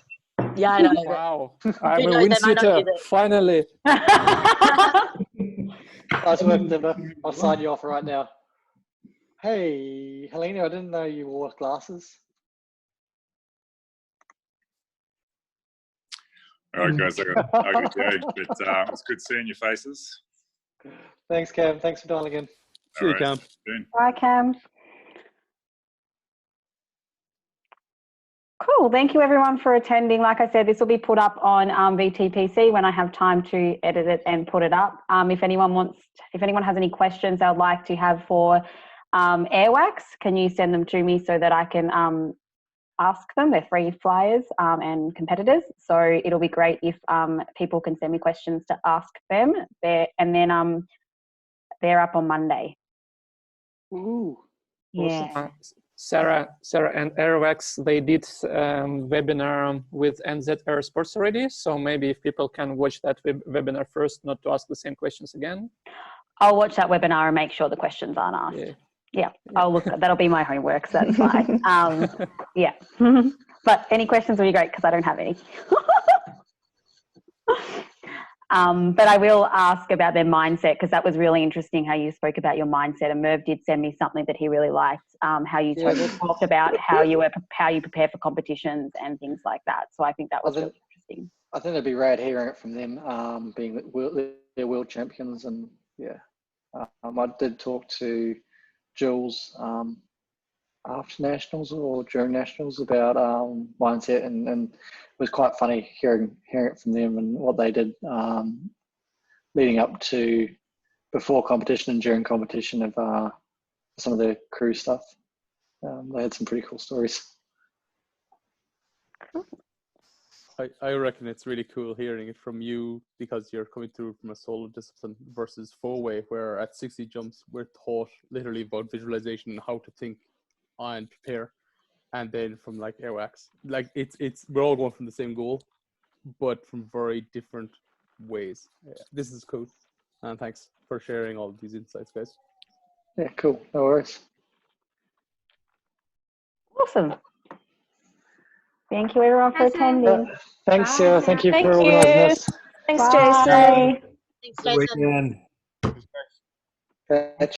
Yeah, I know. Wow. I'm a wingsuiter, finally. Nice work, Dimmer. I'll sign you off right now. Hey, Helena, I didn't know you wore glasses. All right, guys, I got to go, but it's good seeing your faces. Thanks, Cam. Thanks for dialing in. See you, Cam. Bye, Cam. Cool. Thank you, everyone, for attending. Like I said, this will be put up on VTPC when I have time to edit it and put it up. If anyone has any questions they'd like to have for Airwax, can you send them to me so that I can ask them? They're free flyers and competitors. So it'll be great if people can send me questions to ask them. And then they're up on Monday. Ooh. Yeah. Sarah and Airwax, they did webinar with NZ Air Sports already. So maybe if people can watch that webinar first, not to ask the same questions again. I'll watch that webinar and make sure the questions aren't asked. Yeah. I'll look. That'll be my homework, so that's fine. Yeah. But any questions will be great because I don't have any. But I will ask about their mindset, because that was really interesting how you spoke about your mindset. And Merv did send me something that he really liked, how you talked about how you prepare for competitions and things like that. So I think that was really interesting. I think it'd be rad hearing it from them, being they're world champions. And yeah, I did talk to Jules after nationals or during nationals about mindset, and it was quite funny hearing it from them and what they did leading up to, before competition and during competition, of some of the crew stuff. They had some pretty cool stories. I reckon it's really cool hearing it from you, because you're coming through from a solo discipline versus four-way, where at 60 jumps we're taught literally about visualization and how to think and prepare. And then from Airwax, it's we're all going from the same goal, but from very different ways. Yeah, this is cool, and thanks for sharing all these insights, guys. Yeah, cool. No worries. Awesome. Thank you everyone for attending. Thanks, Sarah. Thank you Thank for you. organising this. Thanks, Bye. Jason. Good weekend. Catch